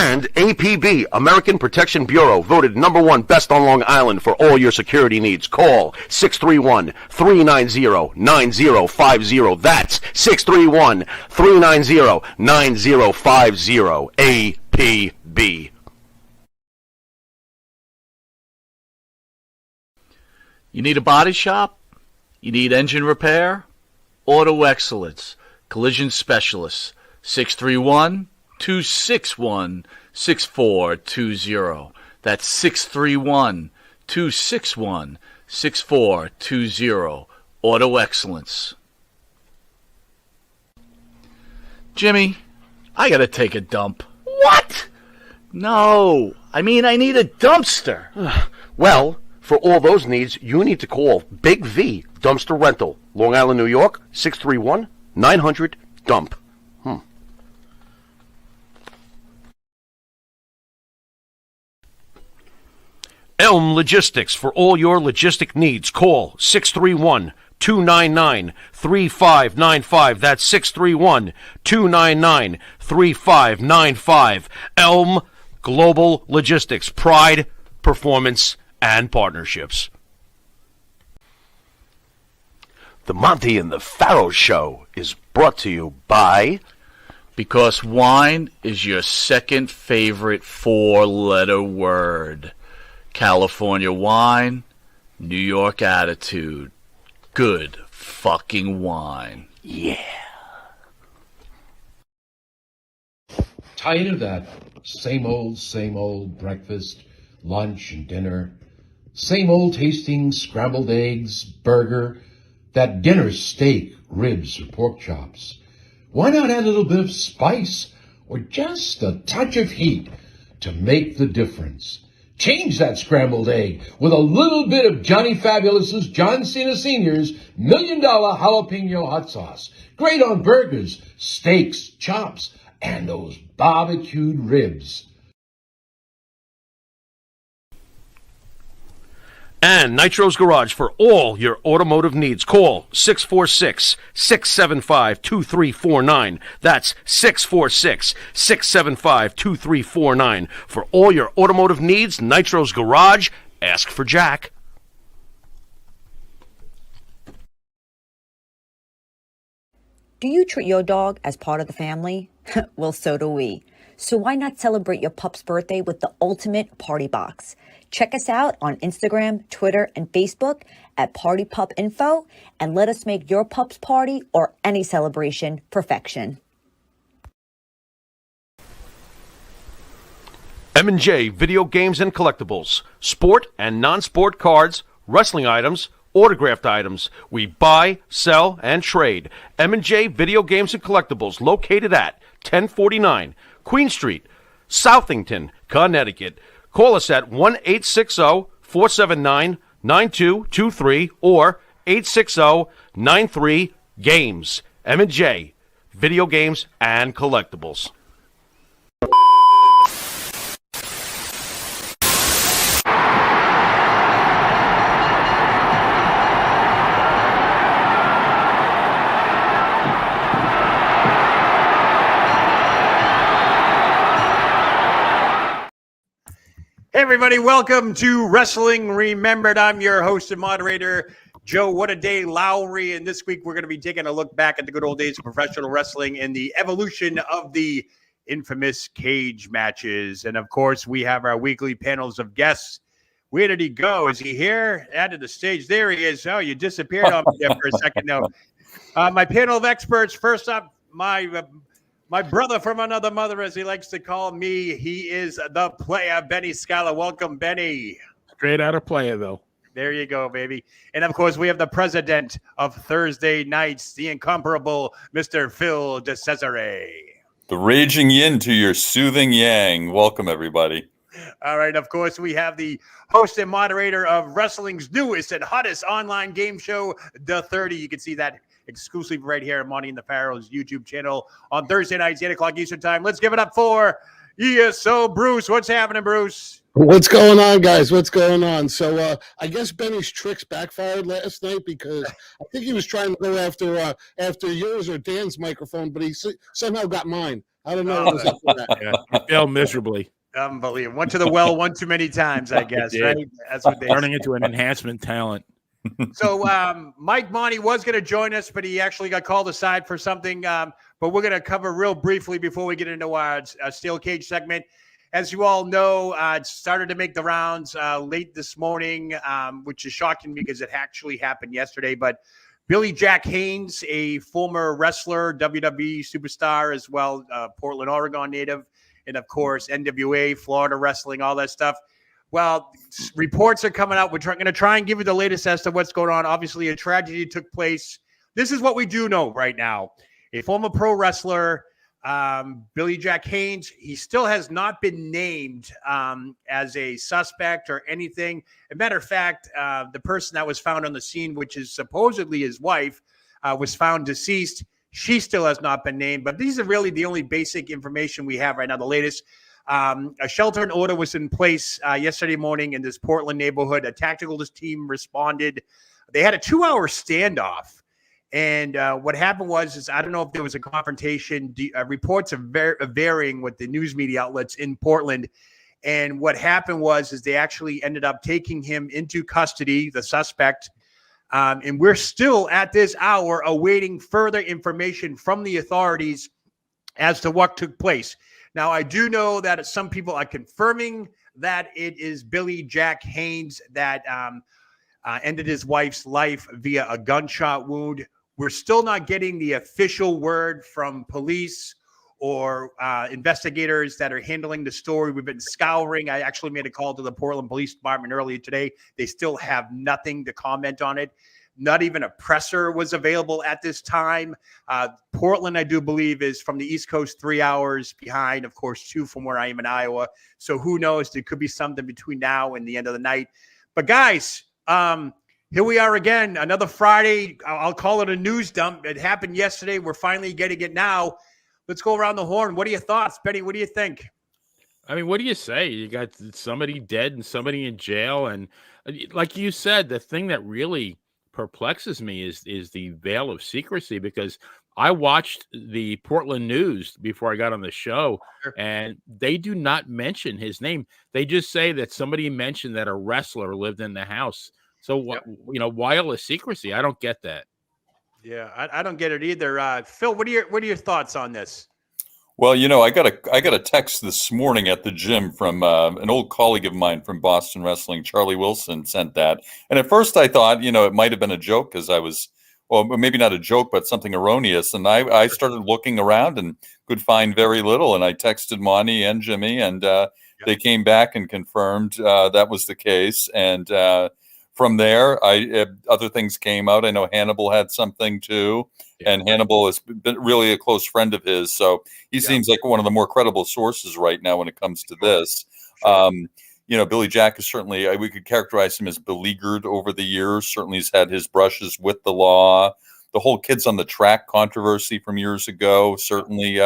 And APB, American Protection Bureau, voted #1 best on Long Island for all your security needs. Call 631-390-9050. That's 631-390-9050. APB. You need a body shop? You need engine repair? Auto Excellence, Collision Specialists, 631-261-6420. That's 631-261-6420. Auto Excellence. Jimmy, I gotta take a dump. What? No, I mean I need a dumpster. Well, for all those needs, you need to call Big V Dumpster Rental, Long Island, New York, 631-900-DUMP. Elm Logistics, for all your logistic needs. Call 631-299-3595. That's 631-299-3595. Elm Global Logistics. Pride, performance, and partnerships. The Monty and the Pharaoh Show is brought to you by... Because wine is your second favorite four-letter word. California wine, New York attitude. Good fucking wine. Yeah. Tired of that same old breakfast, lunch, and dinner? Same old tasting scrambled eggs, burger, that dinner steak, ribs, or pork chops? Why not add a little bit of spice or just a touch of heat to make the difference? Change that scrambled egg with a little bit of Johnny Fabulous's John Cena Sr.'s $1 Million Jalapeno Hot Sauce. Great on burgers, steaks, chops, and those barbecued ribs. And Nitro's Garage for all your automotive needs. Call 646-675-2349. That's 646-675-2349. For all your automotive needs, Nitro's Garage. Ask for Jack. Do you treat your dog as part of the family? Well, so do we. So why not celebrate your pup's birthday with the ultimate party box? Check us out on Instagram, Twitter, and Facebook at Party Pup Info, and let us make your pup's party or any celebration perfection. M&J Video Games and Collectibles. Sport and non-sport cards, wrestling items, autographed items. We buy, sell, and trade. M&J Video Games and Collectibles, located at 1049 Queen Street, Southington, Connecticut. Call us at 1-860-479-9223 or 860-93-GAMES. M&J Video Games and Collectibles. Hey everybody, welcome to Wrestling Remembered. I'm your host and moderator, Joe What a Day Lowry, and this week we're going to be taking a look back at the good old days of professional wrestling and the evolution of the infamous cage matches. And of course, we have our weekly panels of guests. Where did he go? Is he here? Added the stage. There he is. Oh, you disappeared on me there for a second. No, my panel of experts. First up, my brother from another mother, as he likes to call me. He is the player, Benny Scala. Welcome, Benny. Straight out of player, though. There you go, baby. And, of course, we have the president of Thursday nights, the incomparable Mr. Phil DeCesare. The raging yin to your soothing yang. Welcome, everybody. All right, of course, we have the host and moderator of wrestling's newest and hottest online game show, The 30. You can see that exclusively right here on Monty and the Pharaoh's YouTube channel on Thursday nights, 8 o'clock Eastern time. Let's give it up for ESO Bruce. What's happening, Bruce? What's going on, guys? What's going on? So I guess Benny's tricks backfired last night because I think he was trying to go after yours or Dan's microphone, but he somehow got mine. I don't know what was up with that. Yeah, you failed miserably. Unbelievable. Went to the well one too many times, I guess, did. right? That's what they Turning into an enhancement talent. So Mike Monty was going to join us, but he actually got called aside for something. But we're going to cover real briefly before we get into our steel cage segment. As you all know, it started to make the rounds late this morning, which is shocking because it actually happened yesterday. But Billy Jack Haynes, a former wrestler, WWE superstar as well, Portland, Oregon native, and of course, NWA, Florida wrestling, all that stuff. Well, reports are coming out. We're going to try and give you the latest as to what's going on. Obviously, a tragedy took place. This is what we do know right now. A former pro wrestler, Billy Jack Haynes, he still has not been named as a suspect or anything. As a matter of fact, the person that was found on the scene, which is supposedly his wife, was found deceased. She still has not been named. But these are really the only basic information we have right now, the latest. A shelter in order was in place yesterday morning in this Portland neighborhood. A tactical team responded. They had a 2-hour standoff. And what happened was I don't know if there was a confrontation. Reports are varying with the news media outlets in Portland. And what happened was they actually ended up taking him into custody, the suspect. And we're still at this hour awaiting further information from the authorities as to what took place. Now, I do know that some people are confirming that it is Billy Jack Haynes that ended his wife's life via a gunshot wound. We're still not getting the official word from police or investigators that are handling the story. We've been scouring. I actually made a call to the Portland Police Department earlier today. They still have nothing to comment on it. Not even a presser was available at this time. Portland, I do believe, is from the East Coast 3 hours behind, of course, 2 from where I am in Iowa. So who knows? There could be something between now and the end of the night. But guys, here we are again, another Friday. I'll call it a news dump. It happened yesterday. We're finally getting it now. Let's go around the horn. What are your thoughts, Benny? What do you think? I mean, what do you say? You got somebody dead and somebody in jail. And like you said, the thing that really perplexes me is the veil of secrecy, because I watched the Portland news before I got on the show, and they do not mention his name. They just say that somebody mentioned that a wrestler lived in the house. So, why all the secrecy? I don't get that. Yeah, I don't get it either. Phil, what are your thoughts on this? Well, I got a text this morning at the gym from an old colleague of mine from Boston Wrestling, Charlie Wilson, sent that. And at first I thought, it might have been a joke because I was, well, maybe not a joke, but something erroneous. And I started looking around and could find very little. And I texted Monty and Jimmy, and they came back and confirmed that was the case. And from there, other things came out. I know Hannibal had something too. And Hannibal has been really a close friend of his. So he seems like one of the more credible sources right now when it comes to this. Billy Jack is certainly, we could characterize him as beleaguered over the years. Certainly he's had his brushes with the law. The whole kids on the track controversy from years ago certainly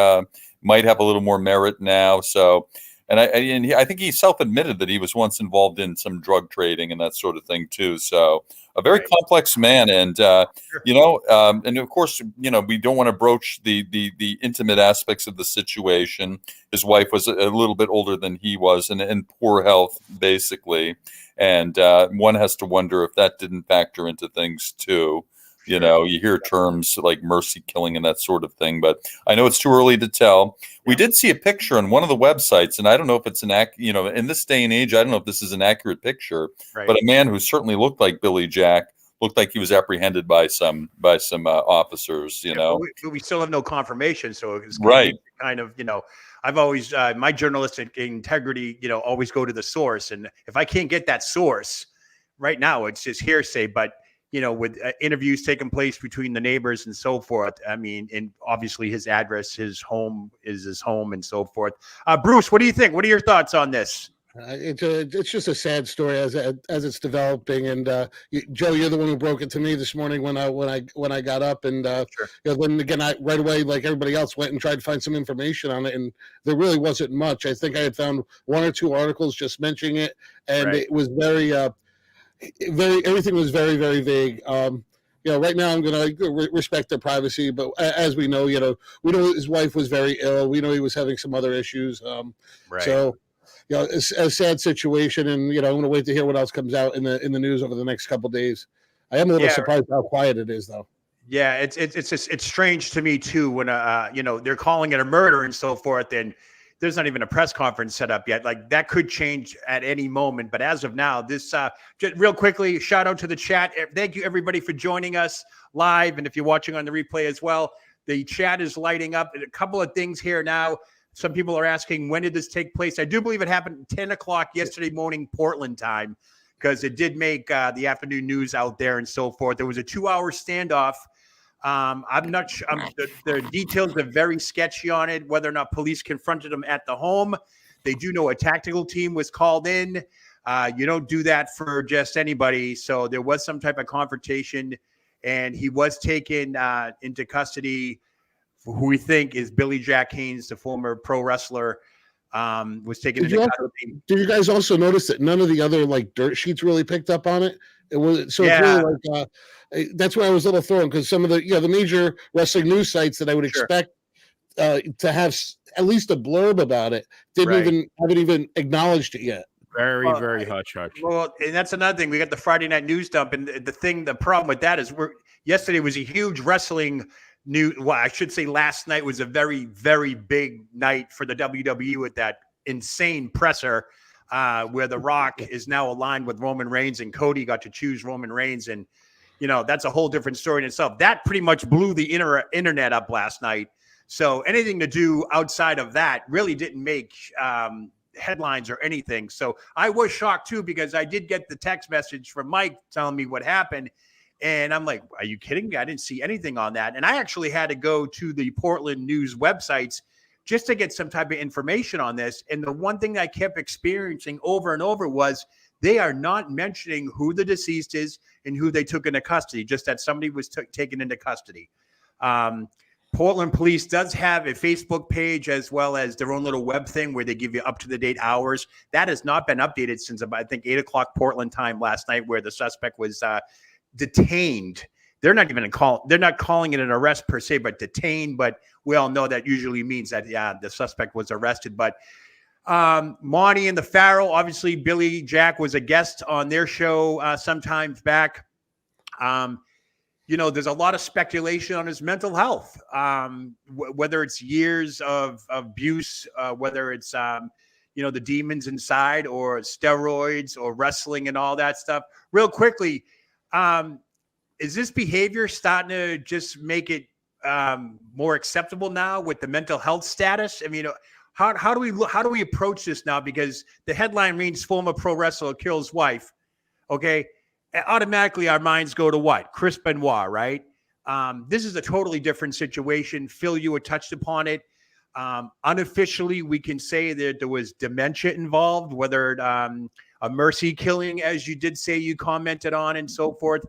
might have a little more merit now. So, and I think he self-admitted that he was once involved in some drug trading and that sort of thing too. So a very complex man. And, and of course, we don't want to broach the intimate aspects of the situation. His wife was a little bit older than he was and in poor health, basically. And one has to wonder if that didn't factor into things too. You hear terms like mercy killing and that sort of thing, but I know it's too early to tell. We did see a picture on one of the websites, and I don't know if it's in this day and age, I don't know if this is an accurate picture, but a man who certainly looked like Billy Jack looked like he was apprehended by some officers, But we still have no confirmation. So it's kind of, I've always, my journalistic integrity, always go to the source. And if I can't get that source right now, it's just hearsay. But with interviews taking place between the neighbors and so forth. I mean, and obviously his address, his home is his home and so forth. Bruce, what do you think? What are your thoughts on this? It's just a sad story as it's developing. And Joe, you're the one who broke it to me this morning when I got up. And then again, I right away, like everybody else, went and tried to find some information on it, and there really wasn't much. I think I had found 1 or 2 articles just mentioning it, and it was everything was very, very vague. right now I'm going to respect their privacy. But as we know, we know his wife was very ill. We know he was having some other issues. Right. So, it's a sad situation, and I'm going to wait to hear what else comes out in the news over the next couple of days. I am a little surprised how quiet it is, though. Yeah, it's strange to me too when they're calling it a murder and so forth, and there's not even a press conference set up yet. Like that could change at any moment, but as of now, this just real quickly, shout out to the chat. Thank you everybody for joining us live, and if you're watching on the replay as well, the chat is lighting up. And a couple of things here now. Some people are asking, when did this take place? I do believe it happened at 10 o'clock yesterday morning, Portland time, because it did make the afternoon news out there and so forth. There was a 2-hour standoff. I'm not sure. The details are very sketchy on it, whether or not police confronted him at the home. They do know a tactical team was called in. You don't do that for just anybody. So there was some type of confrontation, and he was taken into custody. Who we think is Billy Jack Haynes, the former pro wrestler, was taken into custody. Did you guys also notice that none of the other dirt sheets really picked up on it? It was so. Yeah. It's really that's why I was a little thrown, because some of the major wrestling news sites that I would expect to have at least a blurb about it haven't even acknowledged it yet. Very hush hush. Well, and that's another thing. We got the Friday night news dump, and the problem with that is yesterday was a huge wrestling news. Well, I should say last night was a very, very big night for the WWE with that insane presser where The Rock is now aligned with Roman Reigns, and Cody got to choose Roman Reigns, and that's a whole different story in itself. That pretty much blew the internet up last night. So anything to do outside of that really didn't make headlines or anything. So I was shocked too, because I did get the text message from Mike telling me what happened. And I'm like, are you kidding me? I didn't see anything on that. And I actually had to go to the Portland news websites just to get some type of information on this. And the one thing that I kept experiencing over and over was they are not mentioning who the deceased is and who they took into custody, just that somebody was taken into custody. Portland police does have a Facebook page as well as their own little web thing where they give you up-to-the-date hours. That has not been updated since about, I think, 8 o'clock Portland time last night, where the suspect was detained. They're not even they're not calling it an arrest per se, but detained. But we all know that usually means that the suspect was arrested. But Monty and the Pharaoh, obviously Billy Jack was a guest on their show sometimes back. There's a lot of speculation on his mental health, whether it's years of abuse, whether it's the demons inside, or steroids, or wrestling and all that stuff. Real quickly. Is this behavior starting to just make it more acceptable now with the mental health status? I mean, how do we approach this now? Because the headline reads former pro wrestler kills wife. Okay. Automatically our minds go to what? Chris Benoit, right? This is a totally different situation. Phil, you had touched upon it. Unofficially, we can say that there was dementia involved, whether a mercy killing, as you did say, you commented on, and so forth.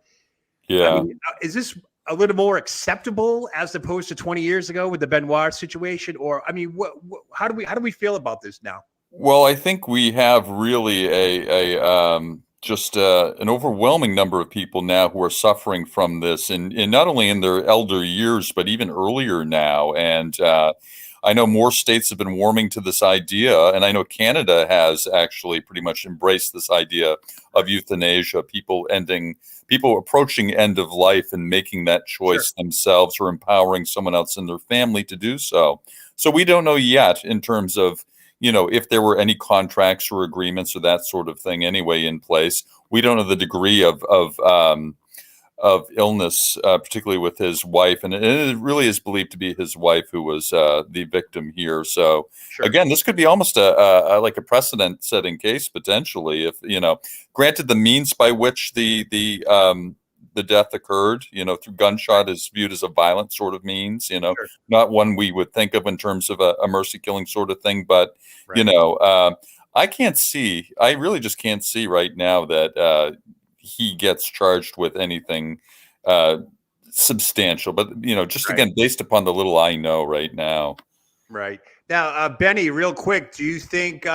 Yeah. I mean, is this a little more acceptable as opposed to 20 years ago with the Benoit situation? Or, I mean, how do we feel about this now? Well, I think we have really just an overwhelming number of people now who are suffering from this, and not only in their elder years, but even earlier now. And I know more states have been warming to this idea, and I know Canada has actually pretty much embraced this idea of euthanasia, people approaching end of life and making that choice themselves, or empowering someone else in their family to do so. So we don't know yet in terms of, if there were any contracts or agreements or that sort of thing anyway in place. We don't know the degree of illness, particularly with his wife. And it really is believed to be his wife who was the victim here. So again, this could be almost like a precedent setting case, potentially, if, granted the means by which the death occurred, through gunshot is viewed as a violent sort of means, not one we would think of in terms of a mercy killing sort of thing. But, I really just can't see right now that he gets charged with anything substantial. But, again, based upon the little I know right now. Right. Now, Benny, real quick, do you think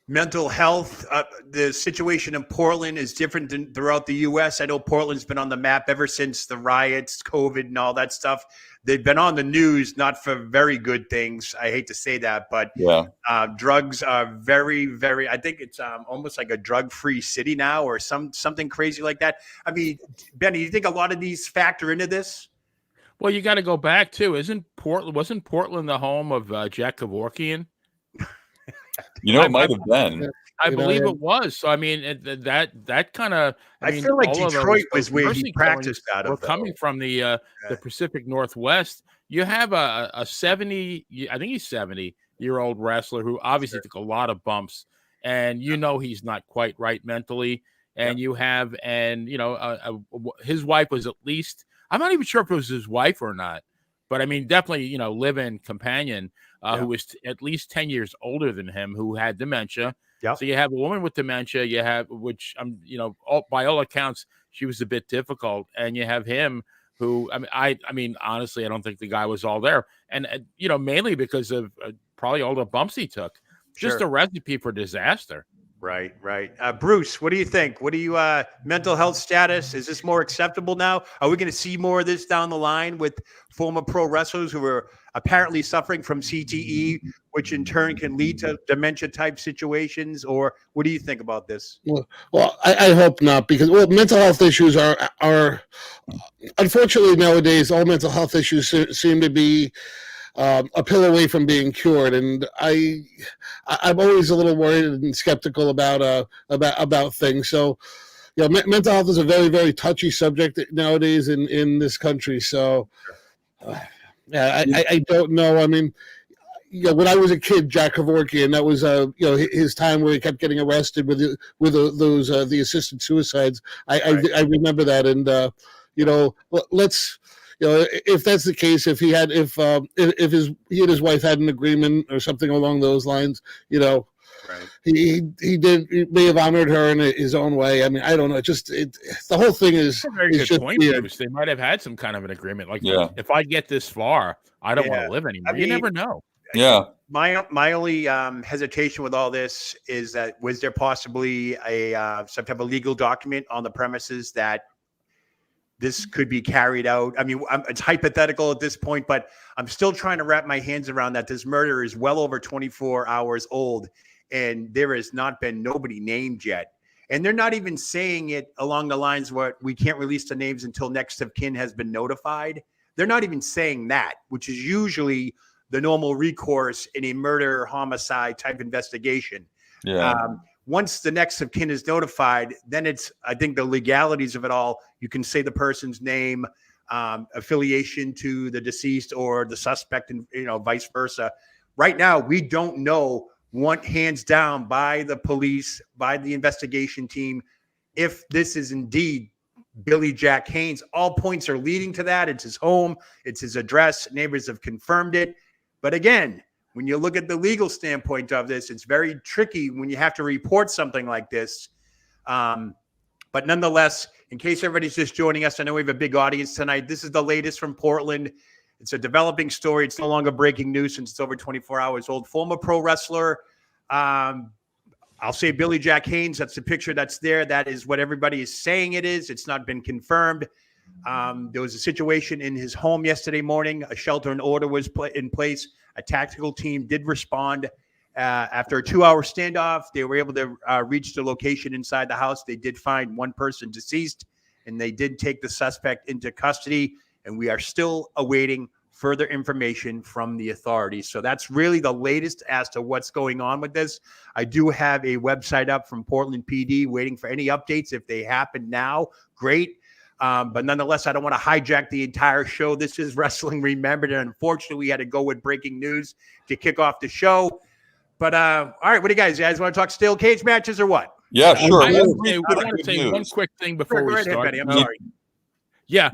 mental health. The situation in Portland is different than throughout the U.S. I know Portland's been on the map ever since the riots, COVID, and all that stuff. They've been on the news, not for very good things. I hate to say that, but Yeah. drugs are very, very. I think it's almost like a drug-free city now, or something crazy like that. I mean, Benny, you think a lot of these factor into this? Well, you got to go back too. Wasn't Portland the home of Jack Kevorkian? You know, it might have been. I believe it was. So I mean, that kind of. I mean, feel like all of Detroit those was where mercy he practiced killings out of. were coming from the Pacific Northwest. You have a 70, I think he's 70-year-old wrestler who obviously took a lot of bumps, and he's not quite right mentally. And you have, his wife was at least. I'm not even sure if it was his wife or not, but I mean, definitely, live-in companion who was at least 10 years older than him, who had dementia. So you have a woman with dementia, you have, which, by all accounts, she was a bit difficult. And you have him who, I mean, honestly, I don't think the guy was all there. And, mainly because of probably all the bumps he took. Just a recipe for disaster. Right. Bruce, what do you think? What do you mental health status? Is this more acceptable now? Are we going to see more of this down the line with former pro wrestlers who are apparently suffering from CTE, which in turn can lead to dementia type situations? Or what do you think about this? Well, I hope not, because mental health issues are unfortunately nowadays, all mental health issues seem to be a pill away from being cured, and I'm always a little worried and skeptical about things. So, mental health is a very, very touchy subject nowadays in this country. So, I don't know. I mean, when I was a kid, Jack Kevorkian, that was his time where he kept getting arrested with those the assisted suicides. I remember that, and let's. If that's the case, if he and his wife had an agreement or something along those lines, he may have honored her in his own way. I mean, I don't know. The whole thing is a very good just point, Bruce. They might have had some kind of an agreement. Like, if I get this far, I don't want to live anymore. You never know. Yeah. My only hesitation with all this is that was there possibly some type of legal document on the premises that this could be carried out? I mean, it's hypothetical at this point, but I'm still trying to wrap my hands around that this murder is well over 24 hours old, and there has not been nobody named yet. And they're not even saying it along the lines where we can't release the names until next of kin has been notified. They're not even saying that, which is usually the normal recourse in a murder homicide type investigation. Yeah. Once the next of kin is notified, then it's, I think, the legalities of it all. You can say the person's name, affiliation to the deceased or the suspect, and vice versa. Right now, we don't know, hands down by the police, by the investigation team, if this is indeed Billy Jack Haynes. All points are leading to that. It's his home. It's his address. Neighbors have confirmed it. But again, when you look at the legal standpoint of this, it's very tricky when you have to report something like this. But nonetheless, in case everybody's just joining us, I know we have a big audience tonight. This is the latest from Portland. It's a developing story. It's no longer breaking news since it's over 24 hours old. Former pro wrestler, I'll say Billy Jack Haynes. That's the picture that's there. That is what everybody is saying it is. It's not been confirmed. There was a situation in his home yesterday morning. A shelter in order was in place. A tactical team did respond. After a 2-hour standoff, they were able to reach the location inside the house. They did find one person deceased, and they did take the suspect into custody. And we are still awaiting further information from the authorities. So that's really the latest as to what's going on with this. I do have a website up from Portland PD waiting for any updates. If they happen now, great. But nonetheless, I don't want to hijack the entire show. This is Wrestling Remembered, and unfortunately, we had to go with breaking news to kick off the show. But all right, what do you guys want to talk steel cage matches or what? Yeah, sure. I want to say one quick thing before we start. Benny, I'm sorry. Yeah.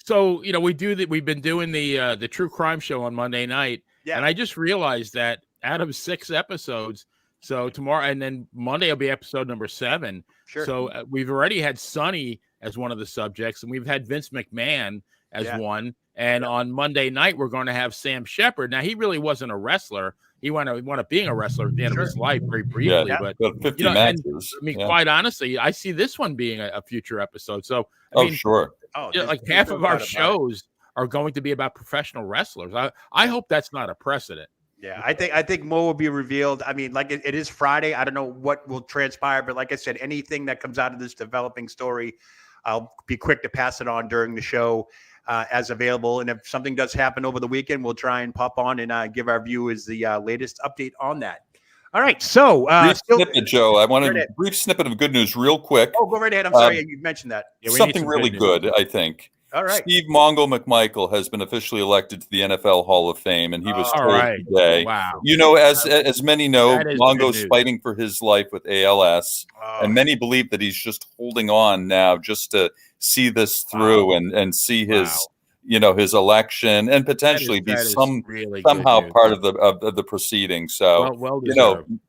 So we've been doing the true crime show on Monday night, and I just realized that out of 6 episodes, so tomorrow and then Monday will be episode number 7. Sure. So we've already had Sonny as one of the subjects, and we've had Vince McMahon as one. And on Monday night, we're going to have Sam Shepard. Now, he really wasn't a wrestler. he wound up being a wrestler at the end of his life very briefly. But 50 and matches. I mean, quite honestly, I see this one being a future episode. So I mean, sure. Like half of our shows are going to be about professional wrestlers. I hope that's not a precedent. Yeah, I think more will be revealed. I mean, like it is Friday. I don't know what will transpire, but like I said, anything that comes out of this developing story, I'll be quick to pass it on during the show as available. And if something does happen over the weekend, we'll try and pop on and give our viewers the latest update on that. All right, so brief snippet, Joe. I want a brief snippet of good news, real quick. Oh, go right ahead. I'm sorry, you mentioned that. Yeah, something really good, I think. All right. Steve Mongo McMichael has been officially elected to the NFL Hall of Fame, and he was told today. Wow. You know, as many know, Mongo's fighting for his life with ALS, and many believe that he's just holding on now just to see this through and see his, his election and potentially be somehow part of the proceedings. So,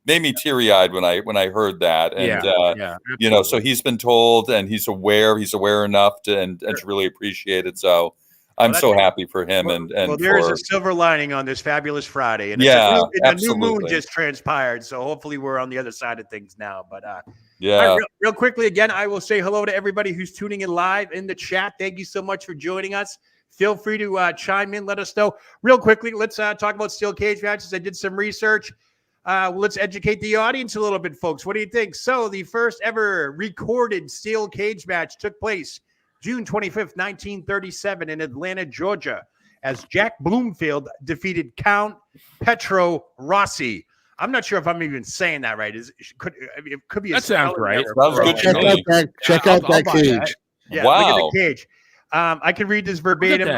made me teary-eyed when I heard that. And so he's been told, and he's aware enough to really appreciate it. So I'm so happy for him. Well, there's a silver lining on this fabulous Friday, and a new moon just transpired. So hopefully we're on the other side of things now. But real quickly again, I will say hello to everybody who's tuning in live in the chat. Thank you so much for joining us. Feel free to chime in. Let us know. Real quickly, let's talk about steel cage matches. I did some research. Let's educate the audience a little bit, folks. What do you think? So the first ever recorded steel cage match took place June 25th, 1937 in Atlanta, Georgia, as Jack Bloomfield defeated Count Petro Rossi. I'm not sure if I'm even saying that right. It could be. That sounds right. That was good. Check out that cage. Yeah, wow. Look at the cage. I can read this verbatim.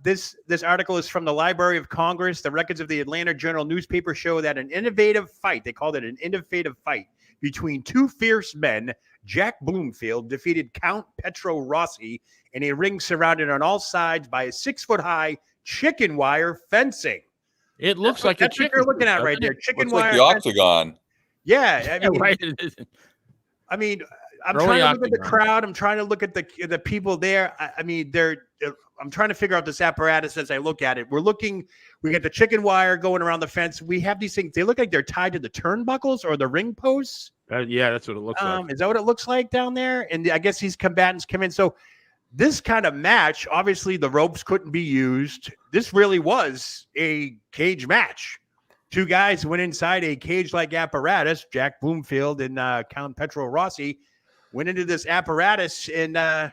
This article is from the Library of Congress. The records of the Atlanta Journal newspaper show that an innovative fight, they called it an innovative fight, between two fierce men, Jack Bloomfield defeated Count Petro Rossi in a ring surrounded on all sides by a 6-foot-high chicken wire fencing. It looks like that's a chicken. What you're looking at right there. Chicken looks wire. Like the octagon. Yeah. I mean, I'm trying to look at the crowd. I'm trying to look at the people there. I'm trying to figure out this apparatus as I look at it. We got the chicken wire going around the fence. We have these things. They look like they're tied to the turnbuckles or the ring posts. Yeah, that's what it looks like. Is that what it looks like down there? And I guess these combatants come in. So this kind of match, obviously the ropes couldn't be used. This really was a cage match. Two guys went inside a cage-like apparatus. Jack Bloomfield and Count Petro Rossi went into this apparatus and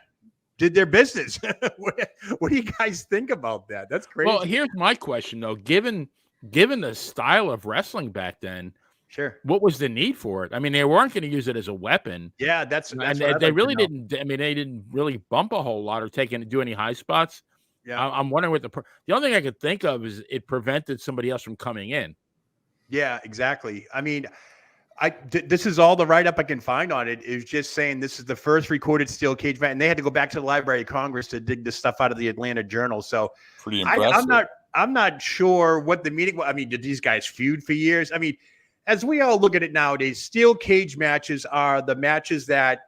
did their business. What do you guys think about that? That's crazy. Well, here's my question, though. Given the style of wrestling back then, sure, what was the need for it? I mean, they weren't going to use it as a weapon. Yeah, that's and they really didn't. I mean, they didn't really bump a whole lot or do any high spots. Yeah, I'm wondering what the only thing I could think of is it prevented somebody else from coming in. Yeah, exactly. I mean, this is all the write-up I can find on it. It was just saying this is the first recorded steel cage match, and they had to go back to the Library of Congress to dig this stuff out of the Atlanta Journal. So pretty impressive. I'm not sure what the meeting was. I mean, did these guys feud for years? I mean, as we all look at it nowadays, steel cage matches are the matches that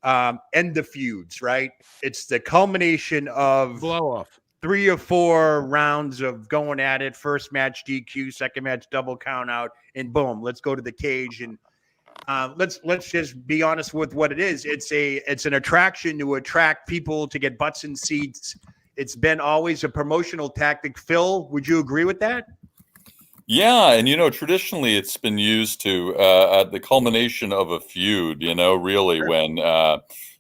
end the feuds, right? It's the culmination of blow off. 3 or 4 rounds of going at it. First match DQ, second match double count out, and boom, let's go to the cage. And let's just be honest with what it is. It's an attraction to attract people to get butts in seats. It's been always a promotional tactic. Phil, would you agree with that? Yeah, and traditionally it's been used to at the culmination of a feud. Really sure. When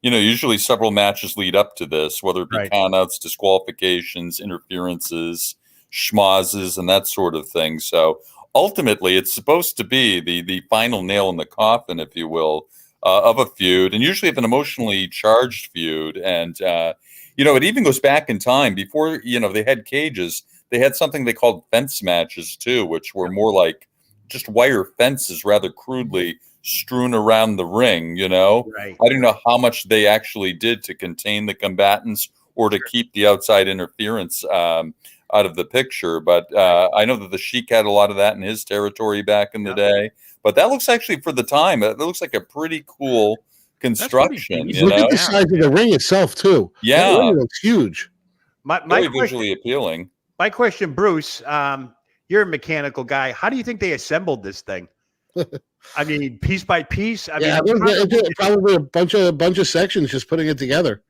usually several matches lead up to this, whether it be countouts, disqualifications, interferences, schmozzes, and that sort of thing. So ultimately, it's supposed to be the final nail in the coffin, if you will, of a feud, and usually of an emotionally charged feud. And it even goes back in time before they had cages. They had something they called fence matches too, which were more like just wire fences, rather crudely strewn around the ring. Right. I don't know how much they actually did to contain the combatants or to keep the outside interference out of the picture. But I know that the Sheik had a lot of that in his territory back in the day. But that looks actually, for the time, it looks like a pretty cool construction. Look at the size of the ring itself too. Yeah, that ring looks huge. Very visually appealing. My question, Bruce, You're a mechanical guy. How do you think they assembled this thing? I mean, piece by piece. I mean, probably a bunch of sections just putting it together.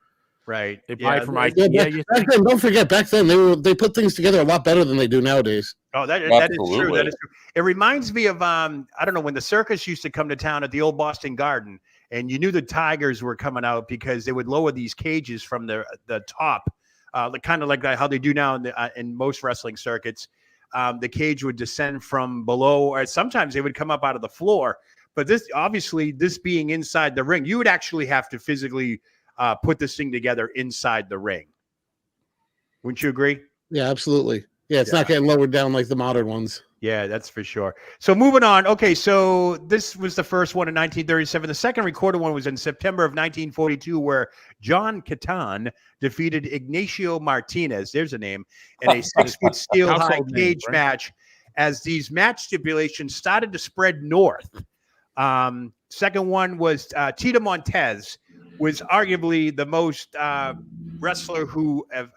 Right. They buy from back then, don't forget, back then they put things together a lot better than they do nowadays. Oh, that is true. That is true. It reminds me of I don't know, when the circus used to come to town at the old Boston Garden, and you knew the tigers were coming out because they would lower these cages from the top, kind of like how they do now in most wrestling circuits. The cage would descend from below, or sometimes they would come up out of the floor. But this being inside the ring, you would actually have to physically put this thing together inside the ring. Wouldn't you agree? Yeah, absolutely. Yeah, it's not getting lowered down like the modern ones. Yeah, that's for sure. So moving on. Okay, so this was the first one in 1937. The second recorded one was in September of 1942, where John Catan defeated Ignacio Martinez, there's a name, in a 6-foot steel high cage match as these match stipulations started to spread north. Second one was Tito Montez, was arguably the most wrestler who have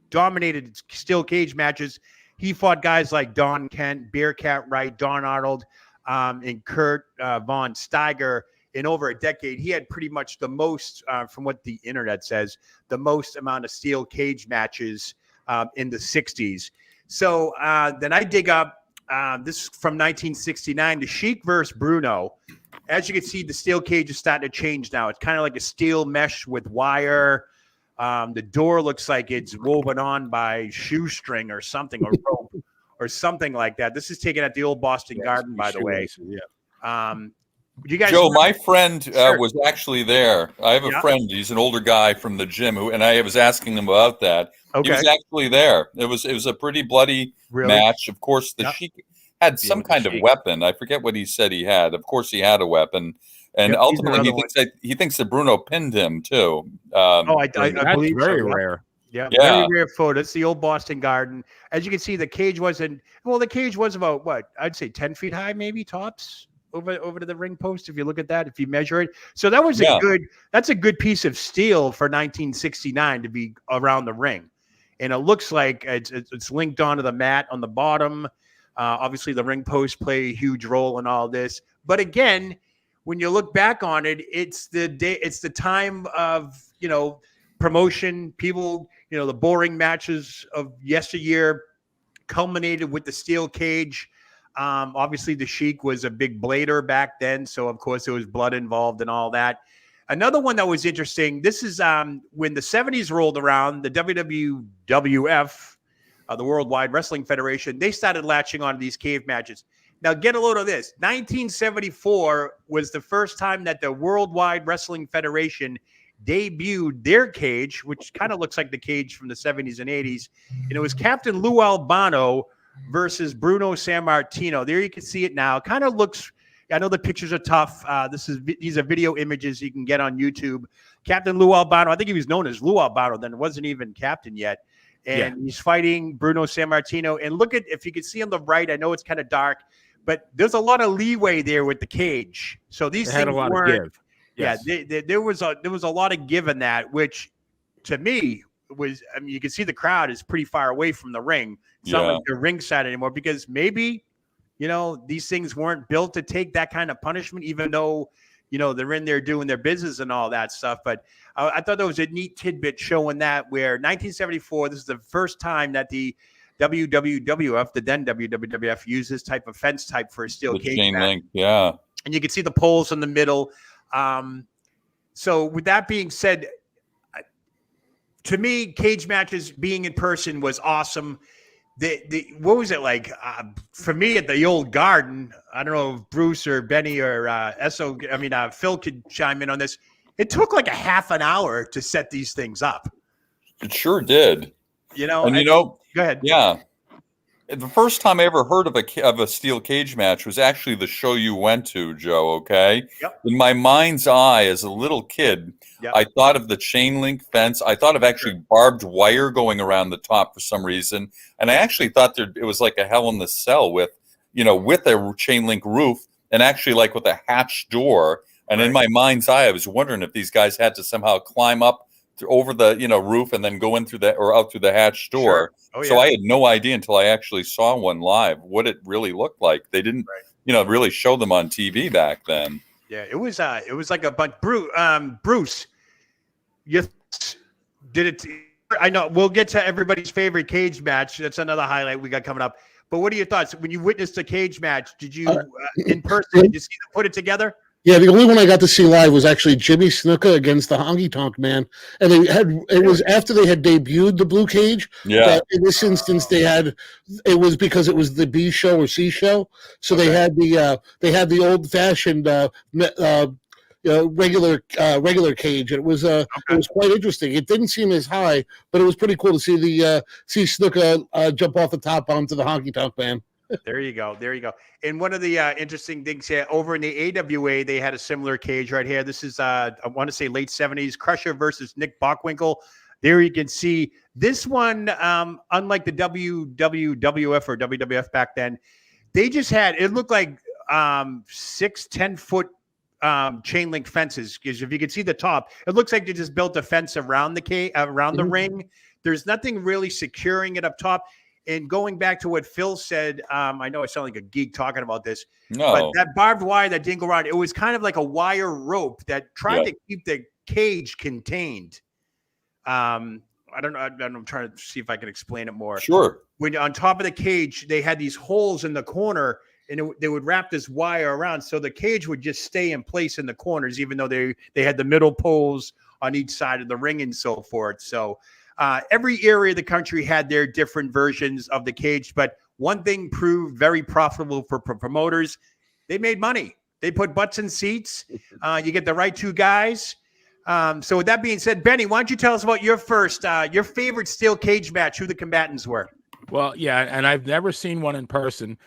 dominated steel cage matches. He fought guys like Don Kent, Bearcat Wright, Don Arnold, and Kurt Von Steiger in over a decade. He had pretty much the most, from what the internet says, the most amount of steel cage matches in the 60s. So then I dig up this from 1969, the Sheik versus Bruno. As you can see, the steel cage is starting to change now. It's kind of like a steel mesh with wire. The door looks like it's woven on by shoestring or something, or rope or something like that. This is taken at the old Boston Garden, by the way. Yeah. You guys, Joe, my friend was actually there. I have a friend. He's an older guy from the gym and I was asking him about that. Okay. He was actually there. It was a pretty bloody match. Of course, the Sheik had some kind of weapon. I forget what he said he had. Of course, he had a weapon. And ultimately, he thinks that Bruno pinned him too. I that's believe very so. rare. Yeah, very rare photo. It's the old Boston Garden. As you can see, the cage wasn't. Well, the cage was about what I'd say 10 feet high, maybe tops over to the ring post. If you look at that, if you measure it, so that was that's a good piece of steel for 1969 to be around the ring, and it looks like it's linked onto the mat on the bottom. Obviously, the ring posts play a huge role in all this, but again, when you look back on it, it's the time of, promotion. People, the boring matches of yesteryear culminated with the steel cage. Obviously, the Sheik was a big blader back then, so of course there was blood involved and all that. Another one that was interesting, this is when the 70s rolled around, the WWF, the Worldwide Wrestling Federation, they started latching on to these cave matches. Now, get a load of this. 1974 was the first time that the Worldwide Wrestling Federation debuted their cage, which kind of looks like the cage from the 70s and 80s. And it was Captain Lou Albano versus Bruno Sammartino. There you can see it now. Kind of looks, I know the pictures are tough. These are video images you can get on YouTube. Captain Lou Albano, I think he was known as Lou Albano then. It wasn't even captain yet. And he's fighting Bruno Sammartino. And look at, if you can see on the right, I know it's kind of dark, but there's a lot of leeway there with the cage. So these things had a lot of give. Yes. Yeah, there was a lot of give in that, which to me was, I mean, you can see the crowd is pretty far away from the ring. It's not like they're ringside anymore, because maybe, these things weren't built to take that kind of punishment, even though, they're in there doing their business and all that stuff. But I thought that was a neat tidbit showing that, where 1974, this is the first time that the WWF, the then WWF, used this type of fence type for a steel cage chain match. link, yeah. And you can see the poles in the middle. So with that being said, to me, cage matches being in person was awesome. What was it like for me at the old Garden? I don't know if Bruce or Benny or Phil could chime in on this. It took like a half an hour to set these things up. It sure did. Go ahead. Yeah. The first time I ever heard of a steel cage match was actually the show you went to, Joe, okay? Yep. In my mind's eye as a little kid, I thought of the chain link fence. I thought of actually barbed wire going around the top for some reason. And I actually thought it was like a Hell in the Cell with a chain link roof and actually like with a hatch door. And in my mind's eye, I was wondering if these guys had to somehow climb up over the roof and then go in through that or out through the hatch door. Sure. Oh, So yeah. I had no idea until I actually saw one live what it really looked like. They didn't, really show them on TV back then. Yeah, it was like a bunch. Bruce, you did it. I know we'll get to everybody's favorite cage match. That's another highlight we got coming up. But what are your thoughts when you witnessed a cage match? Did you in person? Did you see them put it together? Yeah, the only one I got to see live was actually Jimmy Snuka against the Honky Tonk Man, and it was after they had debuted the Blue Cage. Yeah. In this instance, it was because it was the B show or C show, so they had the old fashioned regular cage. It was quite interesting. It didn't seem as high, but it was pretty cool to see Snuka jump off the top onto the Honky Tonk Man. There you go. And one of the interesting things here, over in the AWA, they had a similar cage right here. This is, I want to say late 70s, Crusher versus Nick Bockwinkel. There you can see this one, unlike the WWF or WWF back then, they just had, it looked like 6-10-foot chain link fences. Because if you can see the top, it looks like they just built a fence around the ring. There's nothing really securing it up top. And going back to what Phil said, I know I sound like a geek talking about this, but that barbed wire that didn't go around, it was kind of like a wire rope that tried to keep the cage contained. I don't know. I'm trying to see if I can explain it more. Sure. When on top of the cage, they had these holes in the corner, and they would wrap this wire around, so the cage would just stay in place in the corners, even though they had the middle poles on each side of the ring and so forth. So every area of the country had their different versions of the cage, but one thing proved very profitable for promoters: they made money. They put butts in seats. You get the right two guys. So with that being said, Benny, why don't you tell us about your favorite steel cage match, who the combatants were? Well, yeah, and I've never seen one in person.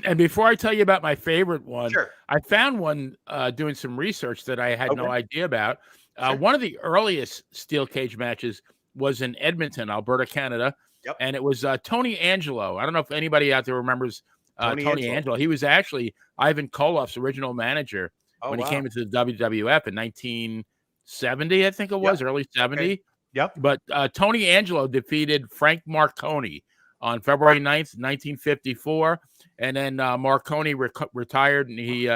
And before I tell you about my favorite one, I found one doing some research that I had no idea about. One of the earliest steel cage matches was in Edmonton, Alberta, Canada. And it was Tony Angelo. I don't know if anybody out there remembers Tony Angelo. He was actually Ivan Koloff's original manager when he came into the WWF in 1970, I think it was, early 70. Okay. But Tony Angelo defeated Frank Marconi on February 9th, 1954. And then Marconi retired, and he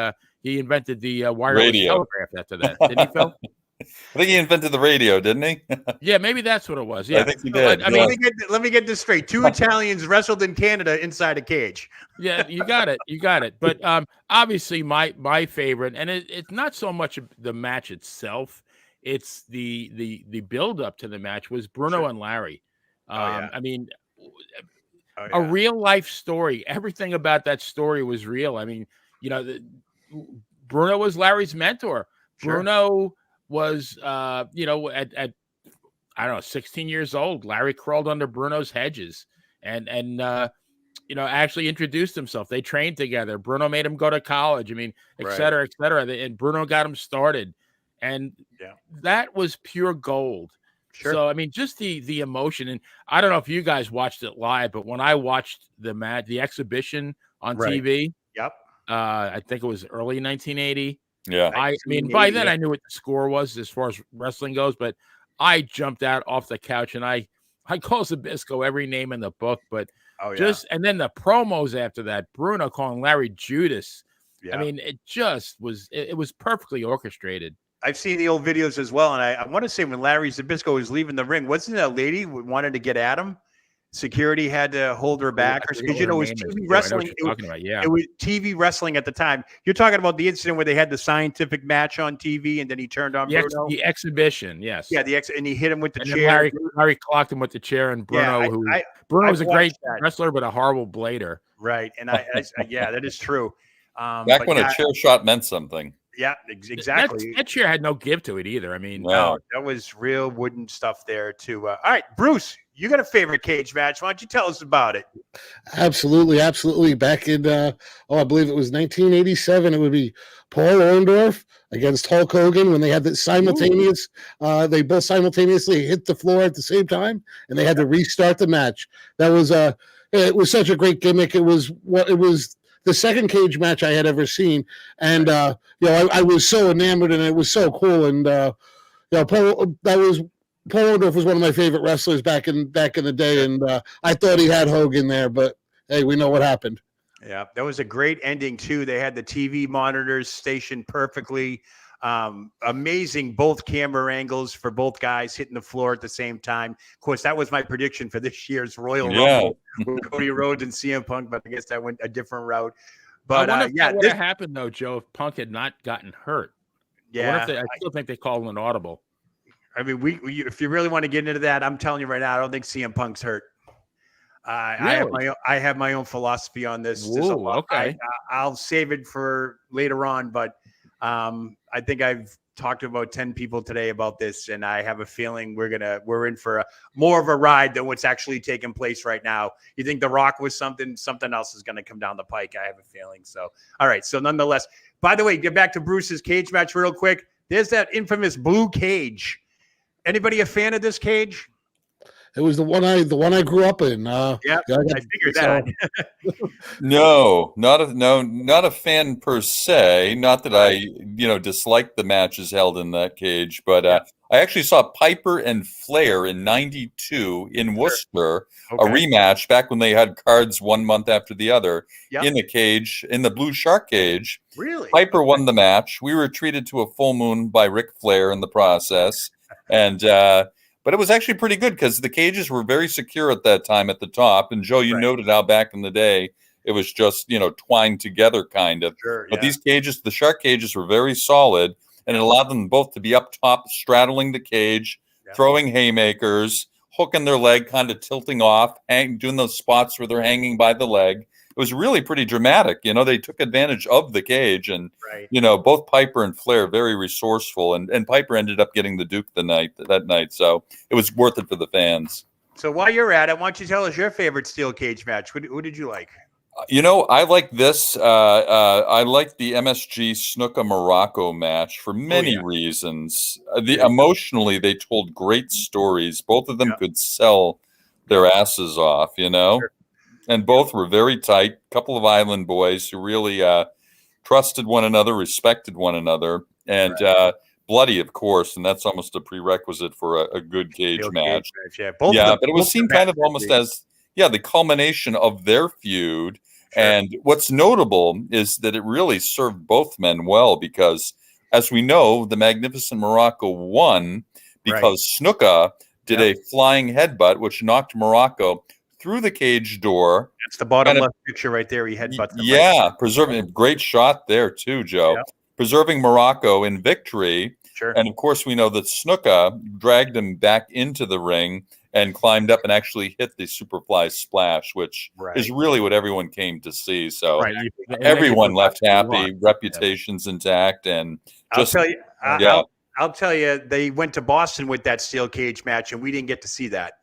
invented the wireless telegraph after that. Didn't he, Phil? I think he invented the radio, didn't he? Yeah, maybe that's what it was. Yeah, I think he did. I mean, let me get this straight. Two Italians wrestled in Canada inside a cage. Yeah, you got it. But obviously, my favorite, and it's not so much the match itself; it's the build up to the match, was Bruno and Larry. I mean, a real life story. Everything about that story was real. I mean, Bruno was Larry's mentor. Bruno was, at I don't know, 16 years old, Larry crawled under Bruno's hedges and actually introduced himself. They trained together. Bruno made him go to college. I mean, et cetera, et cetera. And Bruno got him started. And that was pure gold. So, I mean, just the emotion. And I don't know if you guys watched it live, but when I watched the exhibition on TV, I think it was early 1980. Yeah. I mean, by then I knew what the score was as far as wrestling goes, but I jumped out off the couch and I call Zbyszko every name in the book, but and then the promos after that, Bruno calling Larry Judas. I mean, it was perfectly orchestrated. I've seen the old videos as well, and I want to say when Larry Zbyszko was leaving the ring, wasn't it a lady who wanted to get at him? Security had to hold her back, because it was TV wrestling. It was TV wrestling at the time. You're talking about the incident where they had the scientific match on TV, and then he turned on Bruno. The exhibition, yes. Yeah, and he hit him with the chair. Larry clocked him with the chair, and Bruno, Bruno was a great wrestler, but a horrible blader. Right, and that is true. Back when a chair shot meant something. Yeah, exactly. That chair had no give to it either. I mean, no, that was real wooden stuff there too. All right, Bruce, you got a favorite cage match? Why don't you tell us about it? Absolutely. Back in I believe it was 1987. It would be Paul Orndorff against Hulk Hogan when they had the simultaneous. They both simultaneously hit the floor at the same time, and they had to restart the match. That was it was such a great gimmick. It was the second cage match I had ever seen, and I was so enamored, and it was so cool. And Paul, that was Paul Orndorff was one of my favorite wrestlers back in the day, and I thought he had Hogan there, but hey, we know what happened. Yeah, that was a great ending too. They had the TV monitors stationed perfectly. Amazing both camera angles for both guys hitting the floor at the same time. Of course, that was my prediction for this year's Royal Rumble with Cody Rhodes and CM Punk, but I guess that went a different route. But I wonder if that would have happened though, Joe, if Punk had not gotten hurt. Yeah, I still think they called an audible. I mean, if you really want to get into that, I'm telling you right now, I don't think CM Punk's hurt. Really? I have my own philosophy on this. Ooh, okay. I'll save it for later on, but I think I've talked to about 10 people today about this, and I have a feeling we're in for more of a ride than what's actually taking place right now. You think The Rock was something else is going to come down the pike. I have a feeling. So, all right. So nonetheless, by the way, get back to Bruce's cage match real quick. There's that infamous blue cage. Anybody a fan of this cage? It was the one I grew up in. I figured that. No, not a fan per se. Not that I dislike the matches held in that cage, but I actually saw Piper and Flair in '92 in Worcester, a rematch back when they had cards 1 month after the other in the cage, in the blue shark cage. Really? Piper won the match. We were treated to a full moon by Ric Flair in the process, and. But it was actually pretty good because the cages were very secure at that time at the top. And Joe, you noted how back in the day it was just twined together kind of. Sure, but these cages, the shark cages, were very solid, and it allowed them both to be up top, straddling the cage, throwing haymakers, hooking their leg, kind of tilting off, doing those spots where they're hanging by the leg. It was really pretty dramatic. They took advantage of the cage, and both Piper and Flair very resourceful, and Piper ended up getting the Duke that night. So it was worth it for the fans. So while you're at it, why don't you tell us your favorite steel cage match? Who did you like? I like this. I like the MSG Snuka Morocco match for many reasons. Emotionally, they told great stories. Both of them could sell their asses off, Sure. And both were very tight. Couple of island boys who really trusted one another, respected one another, and bloody, of course. And that's almost a prerequisite for a good cage match. But it was seen kind of almost as the culmination of their feud. Sure. And what's notable is that it really served both men well because, as we know, the Magnificent Morocco won because Snuka did a flying headbutt, which knocked Morocco through the cage door. That's the bottom left picture right there. He headbutts them. Preserving a great shot there too, Joe. Yeah. Preserving Morocco in victory. Sure. And of course, we know that Snuka dragged him back into the ring and climbed up and actually hit the Superfly splash, which is really what everyone came to see. So everyone left happy, reputations intact, and just I'll tell you, they went to Boston with that steel cage match, and we didn't get to see that.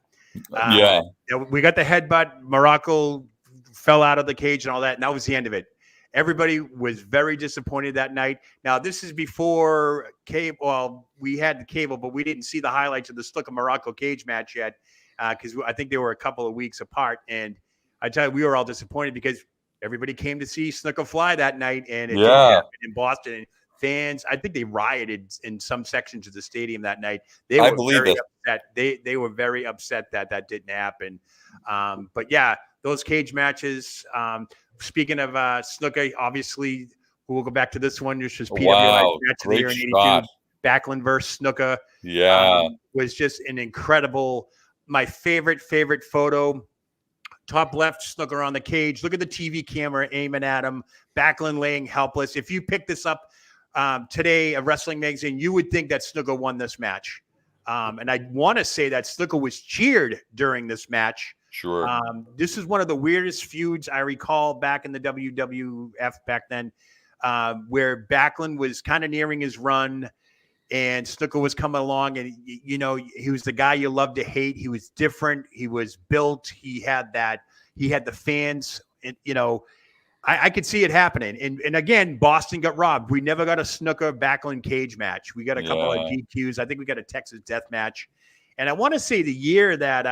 We got the headbutt. Morocco fell out of the cage and all that, and that was the end of it. Everybody was very disappointed that night. Now, this is before cable. Well, we had the cable, but we didn't see the highlights of the Snuka Morocco cage match yet because I think they were a couple of weeks apart. And I tell you, we were all disappointed because everybody came to see Snuka fly that night, and it didn't happen in Boston. And fans, I think they rioted in some sections of the stadium that night. They were very upset. They were very upset that didn't happen. But yeah, those cage matches. Speaking of Snuka, obviously we'll go back to this one. This was PWI's match of the year in '82. Backlund versus Snuka. Was just an incredible. My favorite photo. Top left, Snuka on the cage. Look at the TV camera aiming at him. Backlund laying helpless. If you pick this up today, a wrestling magazine, you would think that Snuka won this match. And I want to say that Snuka was cheered during this match. Sure. This is one of the weirdest feuds I recall back in the WWF back then, where Backlund was kind of nearing his run and Snuka was coming along, and he was the guy you love to hate. He was different. He was built. He had the fans, and I could see it happening. And again, Boston got robbed. We never got a Snuka Backlund cage match. We got a couple of DQs. I think we got a Texas death match. And I want to say the year that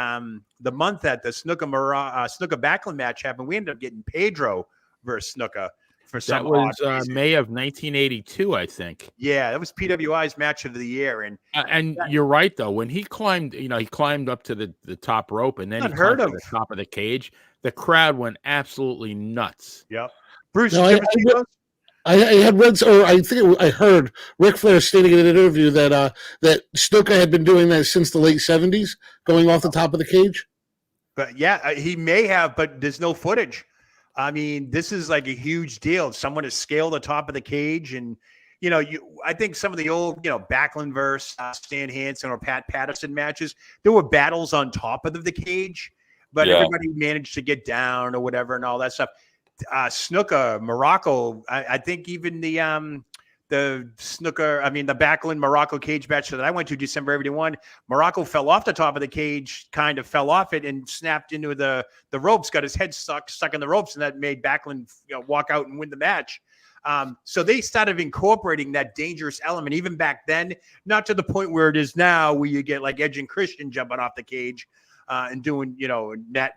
the month that the Snuka Backlund match happened, we ended up getting Pedro versus Snuka. for That some was odd reason. May of 1982, I think. Yeah, that was PWI's match of the year, And you're right though. When he climbed, he climbed up to the top rope, and then he climbed to the top of the cage. The crowd went absolutely nuts. Yep. Bruce, No, did you ever see those? I had read, or I heard Ric Flair stating in an interview that that Snuka had been doing that since the late '70s, going off the top of the cage. But yeah, he may have, but there's no footage. I mean, this is like a huge deal. Someone has scaled the top of the cage, and I think some of the old, Backlund versus Stan Hansen or Pat Patterson matches, there were battles on top of the cage, but everybody managed to get down or whatever and all that stuff. Snuka, Morocco, I think even the Snuka, the Backlund Morocco cage match that I went to December 81, Morocco fell off the top of the cage, kind of fell off it and snapped into the ropes, got his head stuck in the ropes, and that made Backlund walk out and win the match. So they started incorporating that dangerous element even back then, not to the point where it is now, where you get like Edge and Christian jumping off the cage and doing,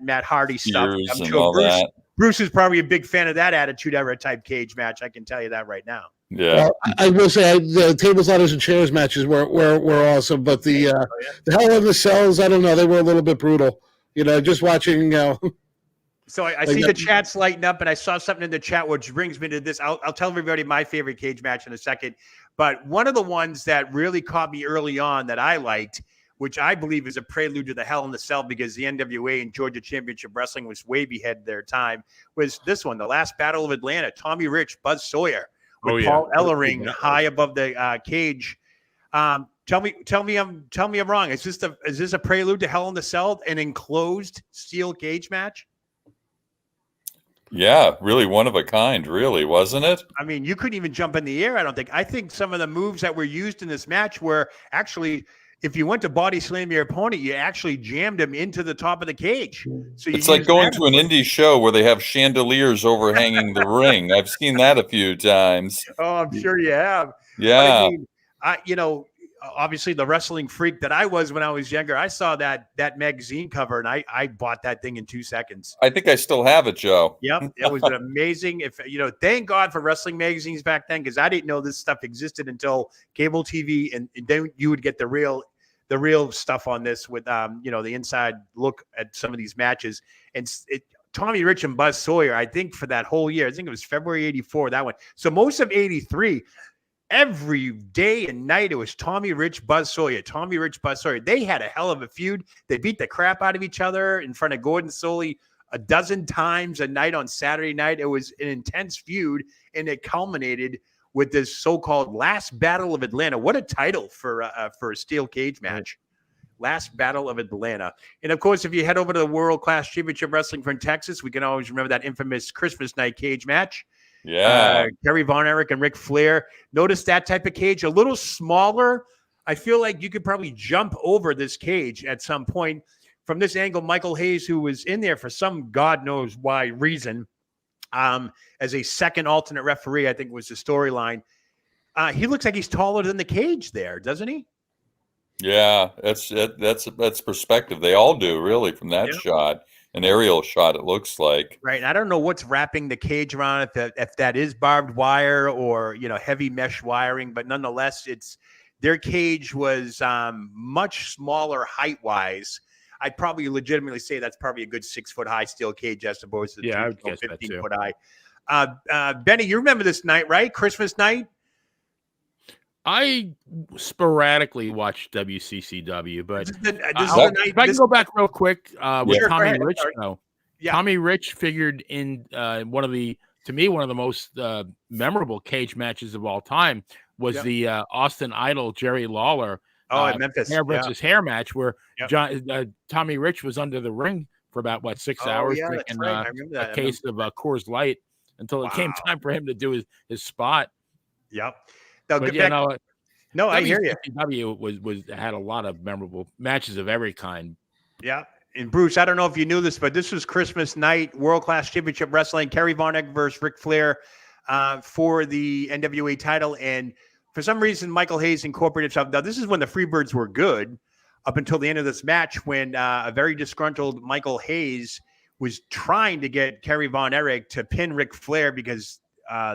Matt Hardy stuff. I'm sure Bruce is probably a big fan of that Attitude Era type cage match. I can tell you that right now. Yeah, well, I will say the tables, ladders, and chairs matches were awesome, but the Hell in the Cells, I don't know, they were a little bit brutal. Just watching. So I see the chats lighting up, and I saw something in the chat which brings me to this. I'll tell everybody my favorite cage match in a second, but one of the ones that really caught me early on that I liked, which I believe is a prelude to the Hell in the Cell, because the NWA and Georgia Championship Wrestling was way ahead of their time, was this one, the last Battle of Atlanta, Tommy Rich, Buzz Sawyer, with Paul Ellering high above the cage. Tell me I'm wrong. Is this a prelude to Hell in the Cell, an enclosed steel cage match? Yeah, really one of a kind, really, wasn't it? I mean, you couldn't even jump in the air, I don't think. I think some of the moves that were used in this match were actually, if you went to body slam your opponent, you actually jammed him into the top of the cage. So it's like going to an indie show where they have chandeliers overhanging the ring. I've seen that a few times. Oh, I'm sure you have. Yeah. I mean, obviously the wrestling freak that I was when I was younger, I saw that magazine cover and I bought that thing in 2 seconds. I think I still have it, Joe. Yep. It was an amazing, thank God for wrestling magazines back then, because I didn't know this stuff existed until cable TV, and then you would get the real stuff on this with, the inside look at some of these matches. And Tommy Rich and Buzz Sawyer, I think for that whole year, I think it was February 84, that one. So most of 83, every day and night, it was Tommy Rich, Buzz Sawyer, Tommy Rich, Buzz Sawyer. They had a hell of a feud. They beat the crap out of each other in front of Gordon Soley a dozen times a night on Saturday night. It was an intense feud, and it culminated with this so-called Last Battle of Atlanta. What a title for a steel cage match. Last Battle of Atlanta. And of course, if you head over to the World Class Championship Wrestling from Texas, we can always remember that infamous Christmas night cage match. Yeah. Kerry Von Erich and Ric Flair. Notice that type of cage, a little smaller. I feel like you could probably jump over this cage at some point. From this angle, Michael Hayes, who was in there for some God knows why reason, as a second alternate referee, I think was the storyline. He looks like he's taller than the cage there, doesn't he? Yeah, that's perspective. They all do, really, from that shot. An aerial shot, it looks like. Right. And I don't know what's wrapping the cage around, if that is barbed wire or, heavy mesh wiring, but nonetheless, their cage was much smaller height-wise. I'd probably legitimately say that's probably a good 6-foot high steel cage as opposed to I would guess 15-foot high. Benny, you remember this night, right? Christmas night? I sporadically watched WCCW, but if I can go back real quick with Tommy Rich, though. Yeah. Tommy Rich figured in one of the most memorable cage matches of all time was the Austin Idol Jerry Lawler at Memphis hair versus hair match, where Tommy Rich was under the ring for about 6 hours drinking a case of Coors Light until it came time for him to do his spot. Yep. I hear you. WCW had a lot of memorable matches of every kind. Yeah. And Bruce, I don't know if you knew this, but this was Christmas night, World Class Championship Wrestling, Kerry Von Erich versus Ric Flair for the NWA title. And for some reason, Michael Hayes incorporated something. Now, this is when the Freebirds were good up until the end of this match, when a very disgruntled Michael Hayes was trying to get Kerry Von Erich to pin Ric Flair because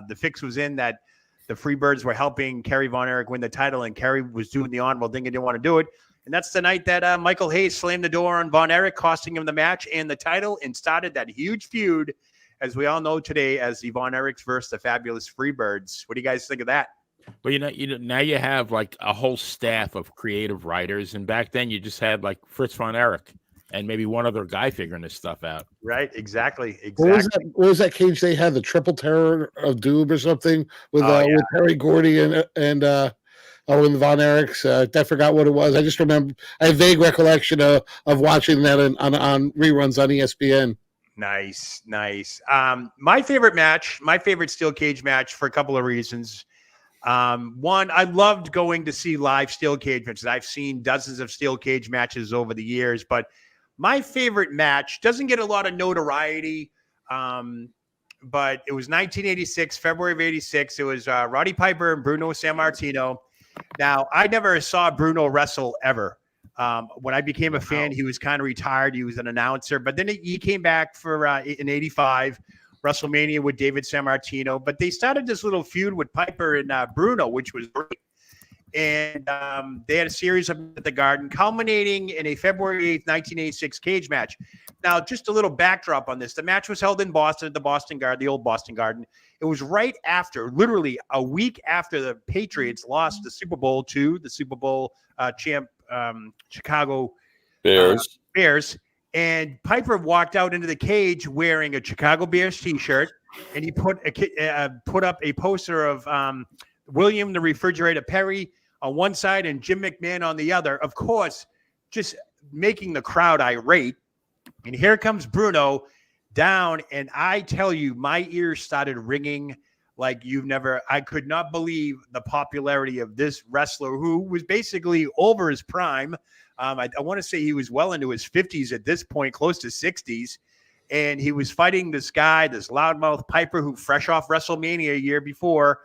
the fix was in that the Freebirds were helping Kerry Von Erich win the title, and Kerry was doing the honorable thing and didn't want to do it. And that's the night that Michael Hayes slammed the door on Von Erich, costing him the match and the title, and started that huge feud, as we all know today, as the Von Erichs versus the Fabulous Freebirds. What do you guys think of that? Well, now you have like a whole staff of creative writers, and back then you just had like Fritz Von Erich and maybe one other guy figuring this stuff out. Right, exactly. What was that cage they had? The Triple Terror of Doom or something with Terry Gordy and the Von Erichs. I forgot what it was. I just remember I have vague recollection of watching that on reruns on ESPN. Nice. My favorite steel cage match for a couple of reasons. One, I loved going to see live steel cage matches. I've seen dozens of steel cage matches over the years, but my favorite match doesn't get a lot of notoriety. But it was 1986, February of 86. It was Roddy Piper and Bruno Sammartino. Now, I never saw Bruno wrestle ever. When I became a fan, he was kind of retired. He was an announcer, but then he came back for in 85, WrestleMania with David Sammartino. But they started this little feud with Piper and Bruno, which was great. And they had a series up at the Garden, culminating in a February 8th, 1986 cage match. Now, just a little backdrop on this. The match was held in Boston at the Boston Garden, the old Boston Garden. It was right after, literally a week after the Patriots lost the Super Bowl to the Super Bowl champ Chicago Bears. And Piper walked out into the cage wearing a Chicago Bears T-shirt, and he put up a poster of William the Refrigerator Perry on one side and Jim McMahon on the other, of course, just making the crowd irate. And here comes Bruno down, and I tell you, my ears started ringing like I could not believe the popularity of this wrestler who was basically over his prime. I want to say he was well into his 50s at this point, close to 60s. And he was fighting this guy, this loudmouth Piper, who fresh off WrestleMania a year before.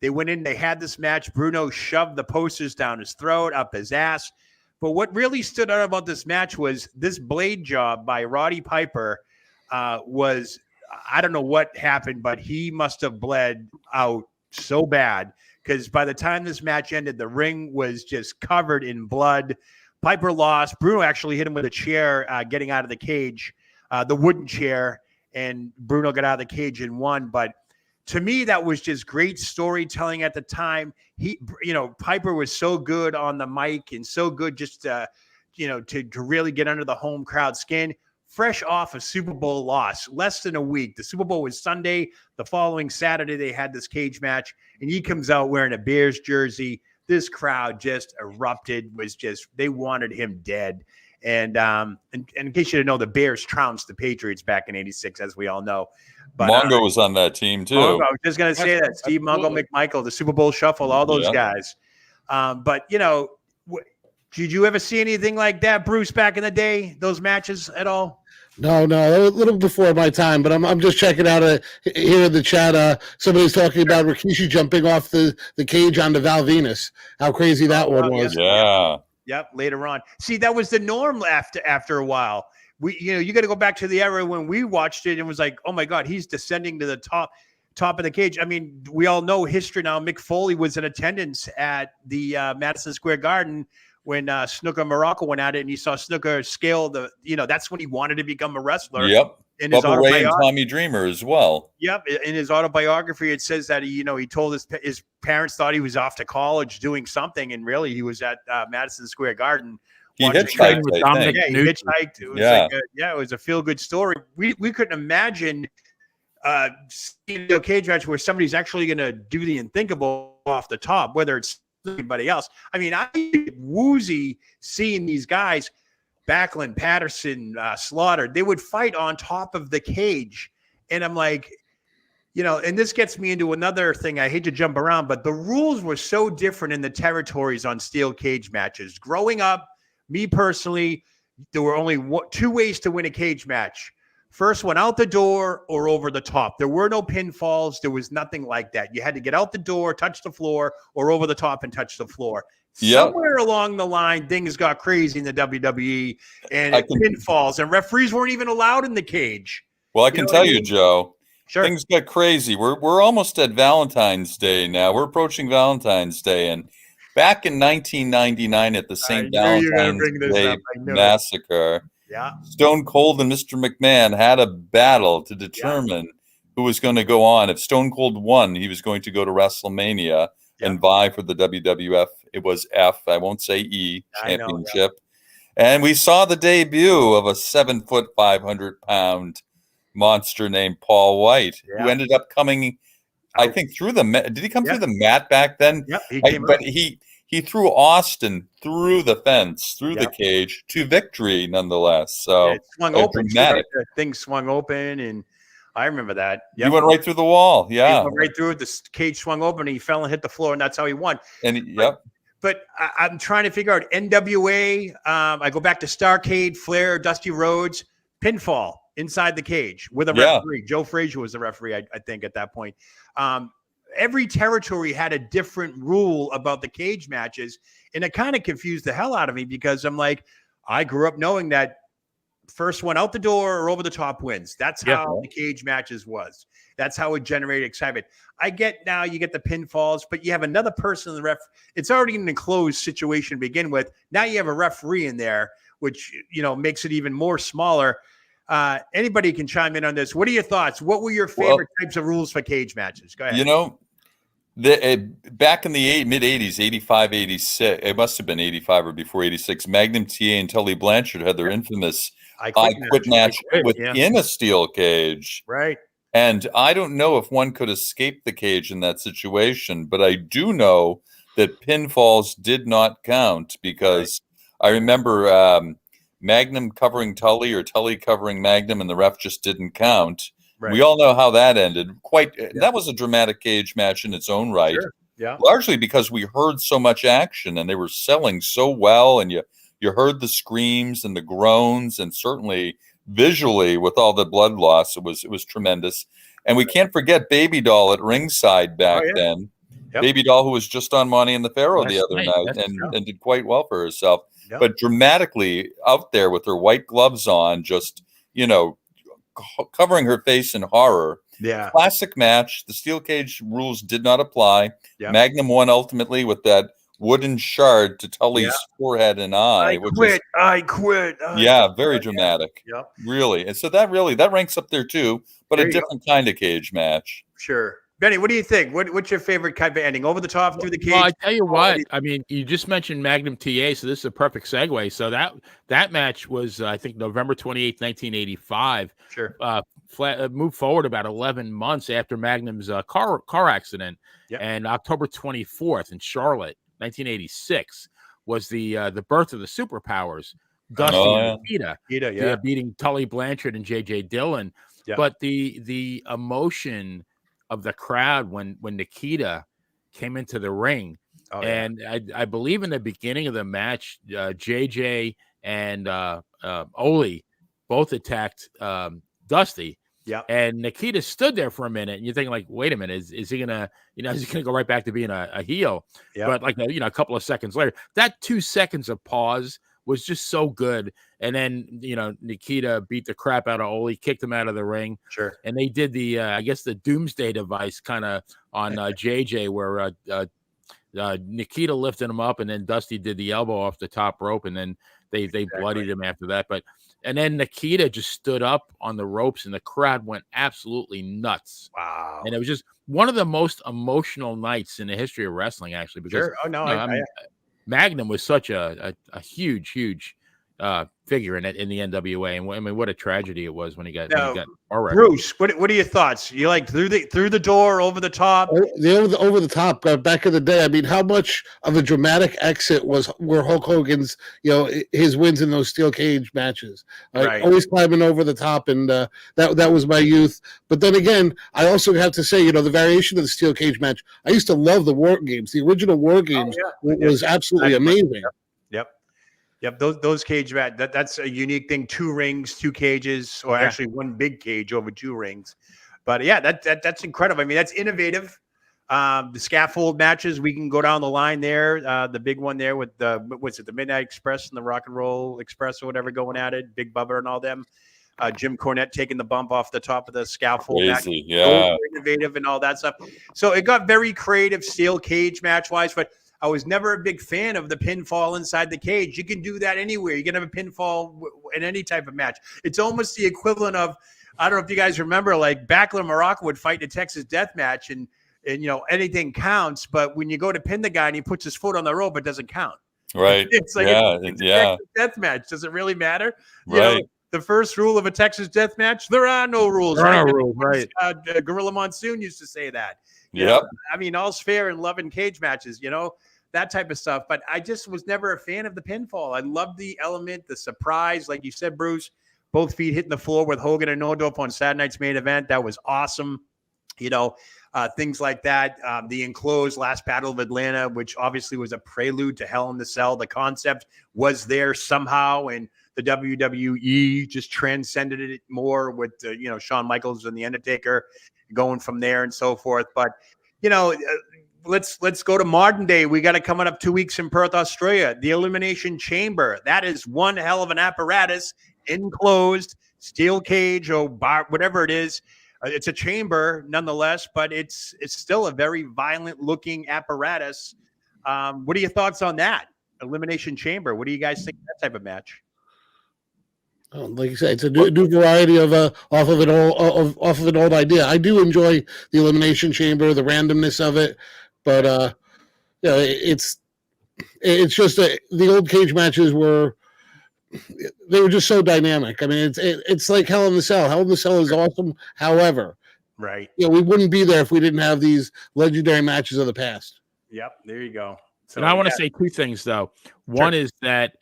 They went in, they had this match. Bruno shoved the posters down his throat, up his ass. But what really stood out about this match was this blade job by Roddy Piper was, I don't know what happened, but he must have bled out so bad, because by the time this match ended, the ring was just covered in blood. Piper lost. Bruno actually hit him with a chair getting out of the cage, the wooden chair, and Bruno got out of the cage and won. But to me, that was just great storytelling at the time. Piper was so good on the mic and so good just to really get under the home crowd skin. Fresh off a Super Bowl loss, less than a week. The Super Bowl was Sunday. The following Saturday, they had this cage match, and he comes out wearing a Bears jersey. This crowd just erupted. They wanted him dead. And in case you didn't know, the Bears trounced the Patriots back in '86, as we all know. But Mongo was on that team too. I was just going to say that. Steve Mongo, McMichael, the Super Bowl Shuffle, all those guys. But did you ever see anything like that, Bruce, back in the day? Those matches at all? No, a little before my time, but I'm just checking out here in the chat. Somebody's talking about Rikishi jumping off the cage onto Val Venus. How crazy that one was! Yeah. Yep. Later on, see, that was the norm after a while. You got to go back to the era when we watched it and was like, oh my God, he's descending to the top of the cage. I mean, we all know history now. Mick Foley was in attendance at the Madison Square Garden when Snooker Morocco went at it, and you saw Snooker scale that's when he wanted to become a wrestler. Yep. In his Bubba Ray and Tommy Dreamer as well. Yep. In his autobiography, it says that he told his parents thought he was off to college doing something, and really he was at Madison Square Garden. He hitchhiked with Dominic. Yeah, he hitchhiked. It was it was a feel good story. We couldn't imagine seeing a cage match where somebody's actually going to do the unthinkable off the top, whether it's anybody else. I mean, I get woozy seeing these guys, Backlund, Patterson, Slaughter. They would fight on top of the cage, and I'm like, and this gets me into another thing. I hate to jump around, but the rules were so different in the territories on steel cage matches. Growing up, me personally, there were only two ways to win a cage match. First one out the door or over the top. There were no pinfalls. There was nothing like that. You had to get out the door, touch the floor, or over the top and touch the floor. Yep. Somewhere along the line, things got crazy in the WWE and pinfalls, and referees weren't even allowed in the cage. Well, I can tell you, Joe, Sure. things got crazy. We're almost at Valentine's Day now. We're approaching Valentine's Day, and back in 1999 at the I St. knew you were going to Valentine's bring this Day up. I knew it. massacre, Yeah. Stone Cold and Mr. McMahon had a battle to determine who was going to go on. If Stone Cold won, he was going to go to WrestleMania and vie for the WWF. It was F, I won't say E, I know, championship. And we saw the debut of a 7-foot, 500-pound monster named Paul White, who ended up coming, I think, through the mat. Did he come through the mat back then? Yep, he came but out. he threw Austin through the fence, through the cage to victory, nonetheless. So it swung open. dramatic. The thing swung open, and I remember that. You went right through the wall. Yeah, he went right through it. The cage swung open, and he fell and hit the floor, and that's how he won. And But I'm trying to figure out NWA. I go back to Starrcade, Flair, Dusty Rhodes, pinfall inside the cage with a referee. Joe Frazier was the referee, I think, at that point. Every territory had a different rule about the cage matches, and it kind of confused the hell out of me because I'm like, I grew up knowing that first one out the door or over the top wins. That's how the cage matches was. That's how it generated excitement. I get now you get the pinfalls, but you have another person in the ref. It's already an enclosed situation to begin with. Now you have a referee in there, which, makes it even more smaller. Anybody can chime in on this. What are your thoughts? What were your favorite types of rules for cage matches? Go ahead. Back in the mid-'80s, 85, 86, it must have been 85 or before 86, Magnum TA and Tully Blanchard had their infamous I quit match within a steel cage. Right. And I don't know if one could escape the cage in that situation, but I do know that pinfalls did not count because I remember Magnum covering Tully or Tully covering Magnum, and the ref just didn't count. Right. We all know how that ended. That was a dramatic cage match in its own right. Sure. Yeah. Largely because we heard so much action and they were selling so well, and you heard the screams and the groans, and certainly visually with all the blood loss, it was tremendous. And we can't forget Baby Doll at ringside back then. Yep. Baby Doll, who was just on Monty and the Pharaoh the other night and did quite well for herself. Yep. But dramatically out there with her white gloves on, just covering her face in horror. Yeah. Classic match. The steel cage rules did not apply. Yep. Magnum won ultimately with that wooden shard to Tully's forehead and eye. I quit. Very dramatic. Yep. Really. And so that ranks up there too, but a different kind of cage match. Sure. Benny, what do you think? What's your favorite kind of ending? Over the top, through the cage? Well, I tell you what. I mean, you just mentioned Magnum TA, so this is a perfect segue. So that match was, I think, November 28th, 1985. Sure. Moved forward about 11 months after Magnum's car accident. Yep. And October 24th in Charlotte, 1986, was the birth of the Superpowers. Dusty and Nikita, beating Tully Blanchard and J.J. Dillon. Yep. But the emotion of the crowd when Nikita came into the ring. And I believe in the beginning of the match, JJ and Ole both attacked Dusty. Yeah. And Nikita stood there for a minute, and you're thinking, like, wait a minute, is he gonna, is he gonna go right back to being a heel? Yep. But like, a couple of seconds later, that 2 seconds of pause was just so good. And then, Nikita beat the crap out of Ole, kicked him out of the ring. Sure. And they did the, I guess, the doomsday device kind of on JJ, where Nikita lifted him up, and then Dusty did the elbow off the top rope, and then they bloodied him after that. And then Nikita just stood up on the ropes, and the crowd went absolutely nuts. Wow. And it was just one of the most emotional nights in the history of wrestling, actually. Because, Magnum was such a huge figure in the NWA, and I mean, what a tragedy it was when he got Bruce, what are your thoughts? You like through the door, over the top? Over the top. Back in the day, I mean, how much of a dramatic exit were Hulk Hogan's, his wins in those steel cage matches? Right. Always climbing over the top, and that was my youth. But then again, I also have to say, the variation of the steel cage match. I used to love the War Games. The original War Games was absolutely amazing. Yep, those cage match. That's a unique thing. 2 rings, 2 cages, or actually 1 big cage over 2 rings. But that's incredible. I mean, that's innovative. The scaffold matches, we can go down the line there. The big one there with the Midnight Express and the Rock and Roll Express or whatever going at it, Big Bubba and all them. Jim Cornette taking the bump off the top of the scaffold. Crazy, yeah. Innovative and all that stuff. So it got very creative steel cage match-wise, but I was never a big fan of the pinfall inside the cage. You can do that anywhere. You can have a pinfall in any type of match. It's almost the equivalent of, I don't know if you guys remember, like Backlund and Morocco would fight in a Texas death match, and anything counts. But when you go to pin the guy and he puts his foot on the rope, it doesn't count. Right. It's like it's a Texas death match. Does it really matter? Right. The first rule of a Texas death match: there are no rules. There are no rules, right? Gorilla Monsoon used to say that. Yep. I mean, all's fair in love and cage matches. That type of stuff. But I just was never a fan of the pinfall. I loved the element, the surprise. Like you said, Bruce, both feet hitting the floor with Hogan and Nordorf on Saturday night's main event. That was awesome. Things like that. The enclosed last battle of Atlanta, which obviously was a prelude to Hell in the Cell. The concept was there somehow, and the WWE just transcended it more with, Shawn Michaels and The Undertaker going from there and so forth. But, let's go to modern day. We got it coming up 2 weeks in Perth, Australia. The Elimination Chamber. That is one hell of an apparatus, enclosed, steel cage or bar, whatever it is. It's a chamber nonetheless, but it's still a very violent looking apparatus. What are your thoughts on that? Elimination Chamber. What do you guys think of that type of match? Like you said, it's a new variety of off of an old idea. I do enjoy the Elimination Chamber, the randomness of it, but it's just the old cage matches were just so dynamic. I mean, it's like Hell in the Cell. Hell in the Cell is awesome. However, right, we wouldn't be there if we didn't have these legendary matches of the past. Yep, there you go. So, and I want to say two things though. One is that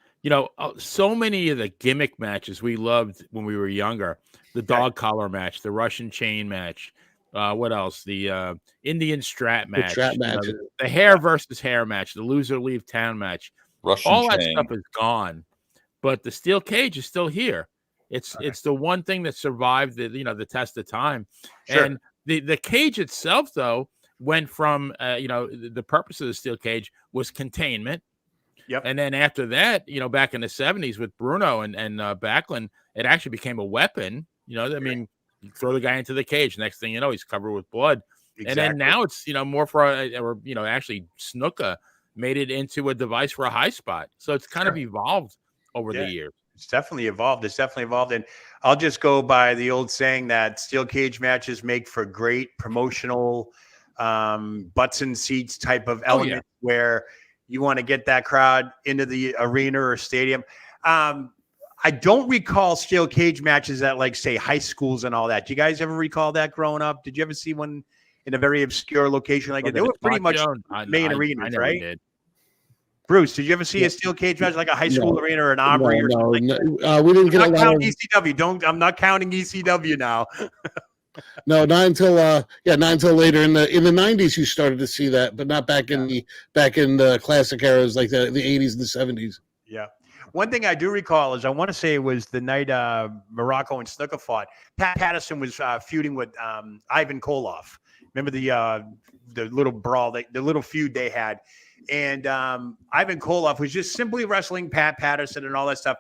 so many of the gimmick matches we loved when we were younger. The dog collar match, the Russian chain match. What else? The Indian strap match. The hair versus hair match. The loser leave town match. Russian all that chain. stuff is gone, but the steel cage is still here. It's the one thing that survived the test of time. Sure. And the cage itself though went from the purpose of the steel cage was containment. Yep. And then after that, back in the 70s with Bruno and Backlund, it actually became a weapon. I mean, you throw the guy into the cage. Next thing you know, he's covered with blood. Exactly. And then now it's, more for actually Snuka made it into a device for a high spot. So it's kind of evolved over the years. It's definitely evolved. And I'll just go by the old saying that steel cage matches make for great promotional butts and seats type of element where you want to get that crowd into the arena or stadium. I don't recall steel cage matches at, like, say, high schools and all that. Do you guys ever recall that growing up? Did you ever see one in a very obscure location like that? They were pretty much main arenas, right? Did. Bruce, did you ever see a steel cage match like a high school arena or an Opry or something like that? We didn't get I'm not counting ECW. I'm not counting ECW now. No, not until later in the 90s you started to see that, but not back in the classic eras like the 80s and the 70s. Yeah. One thing I do recall is I want to say it was the night Morocco and Snuka fought. Pat Patterson was feuding with Ivan Koloff. Remember the little brawl, the little feud they had. And Ivan Koloff was just simply wrestling Pat Patterson and all that stuff.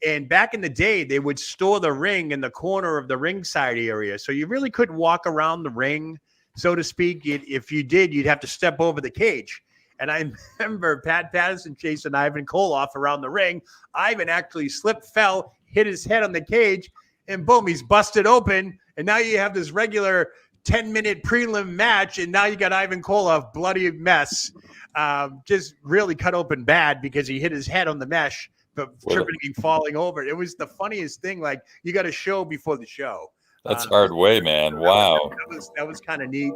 And back in the day, they would store the ring in the corner of the ringside area. So you really couldn't walk around the ring, so to speak. If you did, you'd have to step over the cage. And I remember Pat Patterson chasing Ivan Koloff around the ring. Ivan actually slipped, fell, hit his head on the cage, and boom, he's busted open. And now you have this regular 10-minute prelim match, and now you got Ivan Koloff, bloody mess. Just really cut open bad because he hit his head on the mesh, but tripping and falling over. It was the funniest thing. Like, you got a show before the show. That's hard way, man. Wow. That was kind of neat.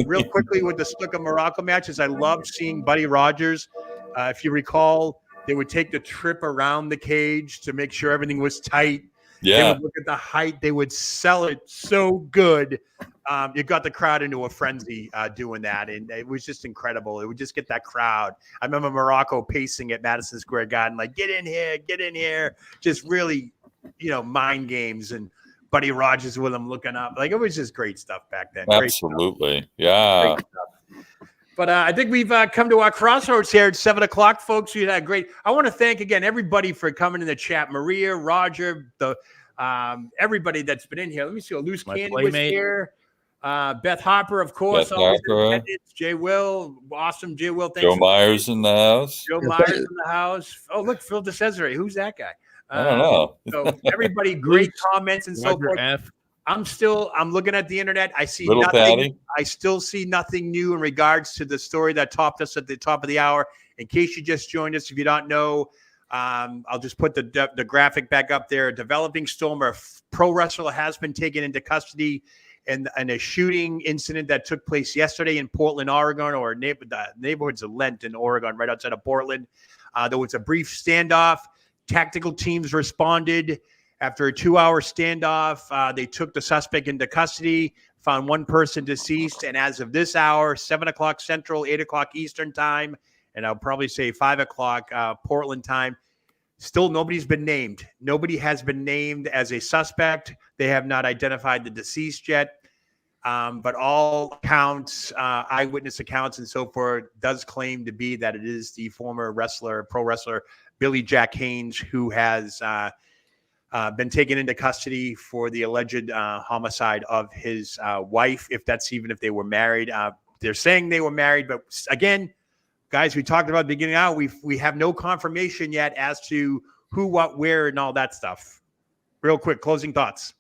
Real quickly with the Snuka Morocco matches, I loved seeing Buddy Rogers. If you recall, they would take the trip around the cage to make sure everything was tight. Yeah. They would look at the height. They would sell it so good. It got the crowd into a frenzy doing that, and it was just incredible. It would just get that crowd. I remember Morocco pacing at Madison Square Garden, like, get in here. Just really, mind games, and Buddy Rogers with him looking up. Like, it was just great stuff back then. Absolutely. Yeah. But I think we've come to our crossroads here at 7 o'clock, folks. We had great. I want to thank again everybody for coming in the chat. Maria, Roger, the everybody that's been in here. Let me see. Loose My Candy was playmate. here. Beth Harper, of course. Beth Always in Harper. attendance. Jay Will. Awesome. Jay Will. Thanks Joe for Myers in the house. Joe Myers in the house. Oh, look, Phil DeCesare. Who's that guy? I don't know. So everybody, great comments and so Roger forth. F. I'm looking at the internet. I see Little nothing. Patty. I still see nothing new in regards to the story that topped us at the top of the hour. In case you just joined us, if you don't know, I'll just put the graphic back up there. A developing storm, a pro wrestler has been taken into custody in a shooting incident that took place yesterday in Portland, Oregon, or the neighborhoods of Lent in Oregon, right outside of Portland. There was a brief standoff. Tactical teams responded. After a 2-hour standoff, they took the suspect into custody, found one person deceased, and as of this hour, 7 o'clock Central, 8 o'clock Eastern time, and I'll probably say 5 o'clock Portland time, still nobody's been named. Nobody has been named as a suspect. They have not identified the deceased yet, but all accounts, eyewitness accounts and so forth, does claim to be that it is the former pro wrestler, Billy Jack Haynes, who has been taken into custody for the alleged homicide of his wife, if they were married. They're saying they were married, but again, guys, we talked about at the beginning out, we have no confirmation yet as to who, what, where, and all that stuff. Real quick, closing thoughts.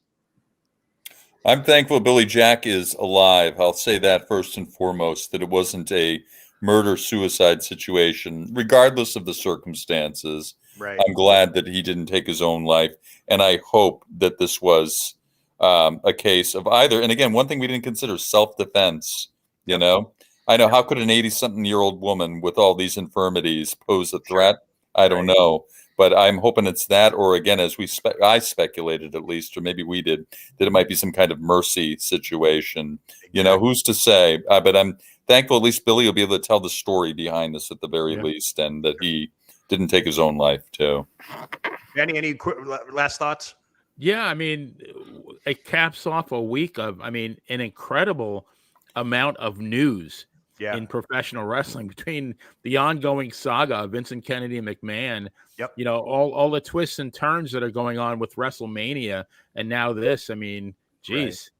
I'm thankful Billy Jack is alive. I'll say that first and foremost, that it wasn't a murder-suicide situation, regardless of the circumstances. Right. I'm glad that he didn't take his own life. And I hope that this was a case of either, and again, one thing we didn't consider, self-defense, you know? I know, how could an 80-something-year-old woman with all these infirmities pose a threat? I don't know. But I'm hoping it's that, or again, as I speculated at least, or maybe we did, that it might be some kind of mercy situation. You know, who's to say? But I'm thankful at least Billy will be able to tell the story behind this at the very least, and that he didn't take his own life too. Any quick last thoughts? Yeah, I mean, it caps off a week of, an incredible amount of news in professional wrestling, between the ongoing saga of Vincent Kennedy and McMahon, you know, all the twists and turns that are going on with WrestleMania, and now this. I mean, geez,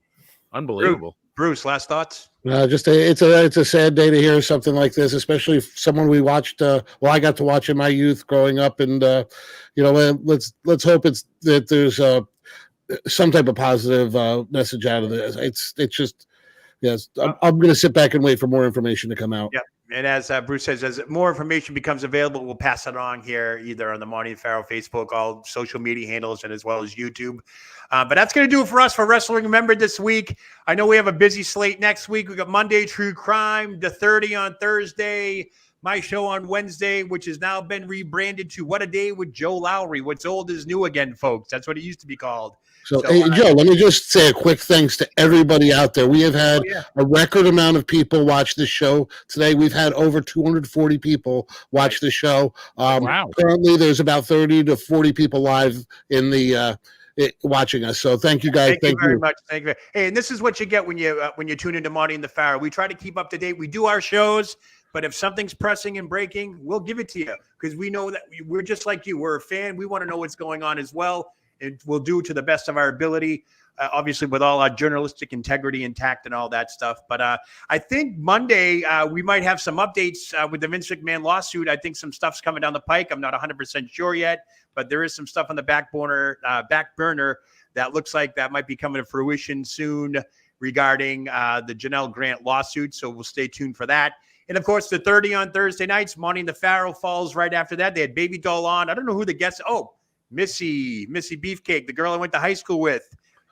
unbelievable. Bruce, last thoughts? It's a sad day to hear something like this, especially if someone we watched. I got to watch in my youth growing up, and you know, let's hope that there's some type of positive message out of this. It's just. Yes, I'm going to sit back and wait for more information to come out. Yeah, and as Bruce says, as more information becomes available, we'll pass it on here, either on the Monty and Pharaoh Facebook, all social media handles, and as well as YouTube. But that's going to do it for us for Wrestling Remembered this week. I know we have a busy slate next week. We got Monday, True Crime, The 30 on Thursday, my show on Wednesday, which has now been rebranded to What a Day with Joe Lowry. What's old is new again, folks. That's what it used to be called. So hey, Joe, let me just say a quick thanks to everybody out there. We have had a record amount of people watch this show today. We've had over 240 people watch the show. Wow. Currently, there's about 30 to 40 people live in the watching us. So thank you guys. Thank you very much. Thank you. Hey, and this is what you get when you tune into Monty and the Pharaoh. We try to keep up to date. We do our shows, but if something's pressing and breaking, we'll give it to you, because we know that we're just like you. We're a fan. We want to know what's going on as well. And we'll do it to the best of our ability, obviously with all our journalistic integrity intact and all that stuff. But I think Monday we might have some updates with the Vince McMahon lawsuit. I think some stuff's coming down the pike. I'm not 100% sure yet, but there is some stuff on the back burner that looks like that might be coming to fruition soon regarding the Janelle Grant lawsuit. So we'll stay tuned for that. And, of course, the 30 on Thursday nights, Monty and the Pharaoh falls right after that. They had Baby Doll on. I don't know who the guests – Missy Beefcake, the girl I went to high school with,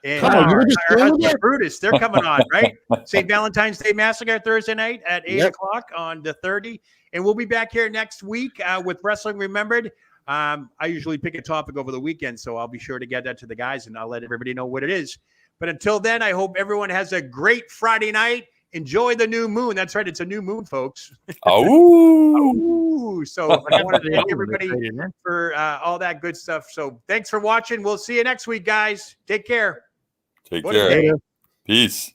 and her husband Brutus, they're coming on, right? St. Valentine's Day Massacre Thursday night at 8 o'clock on the 30. And we'll be back here next week with Wrestling Remembered. I usually pick a topic over the weekend, so I'll be sure to get that to the guys, and I'll let everybody know what it is. But until then, I hope everyone has a great Friday night. Enjoy the new moon. That's right. It's a new moon, folks. Oh. So I want to thank everybody for all that good stuff. So thanks for watching. We'll see you next week, guys. Take care. Take care. Peace.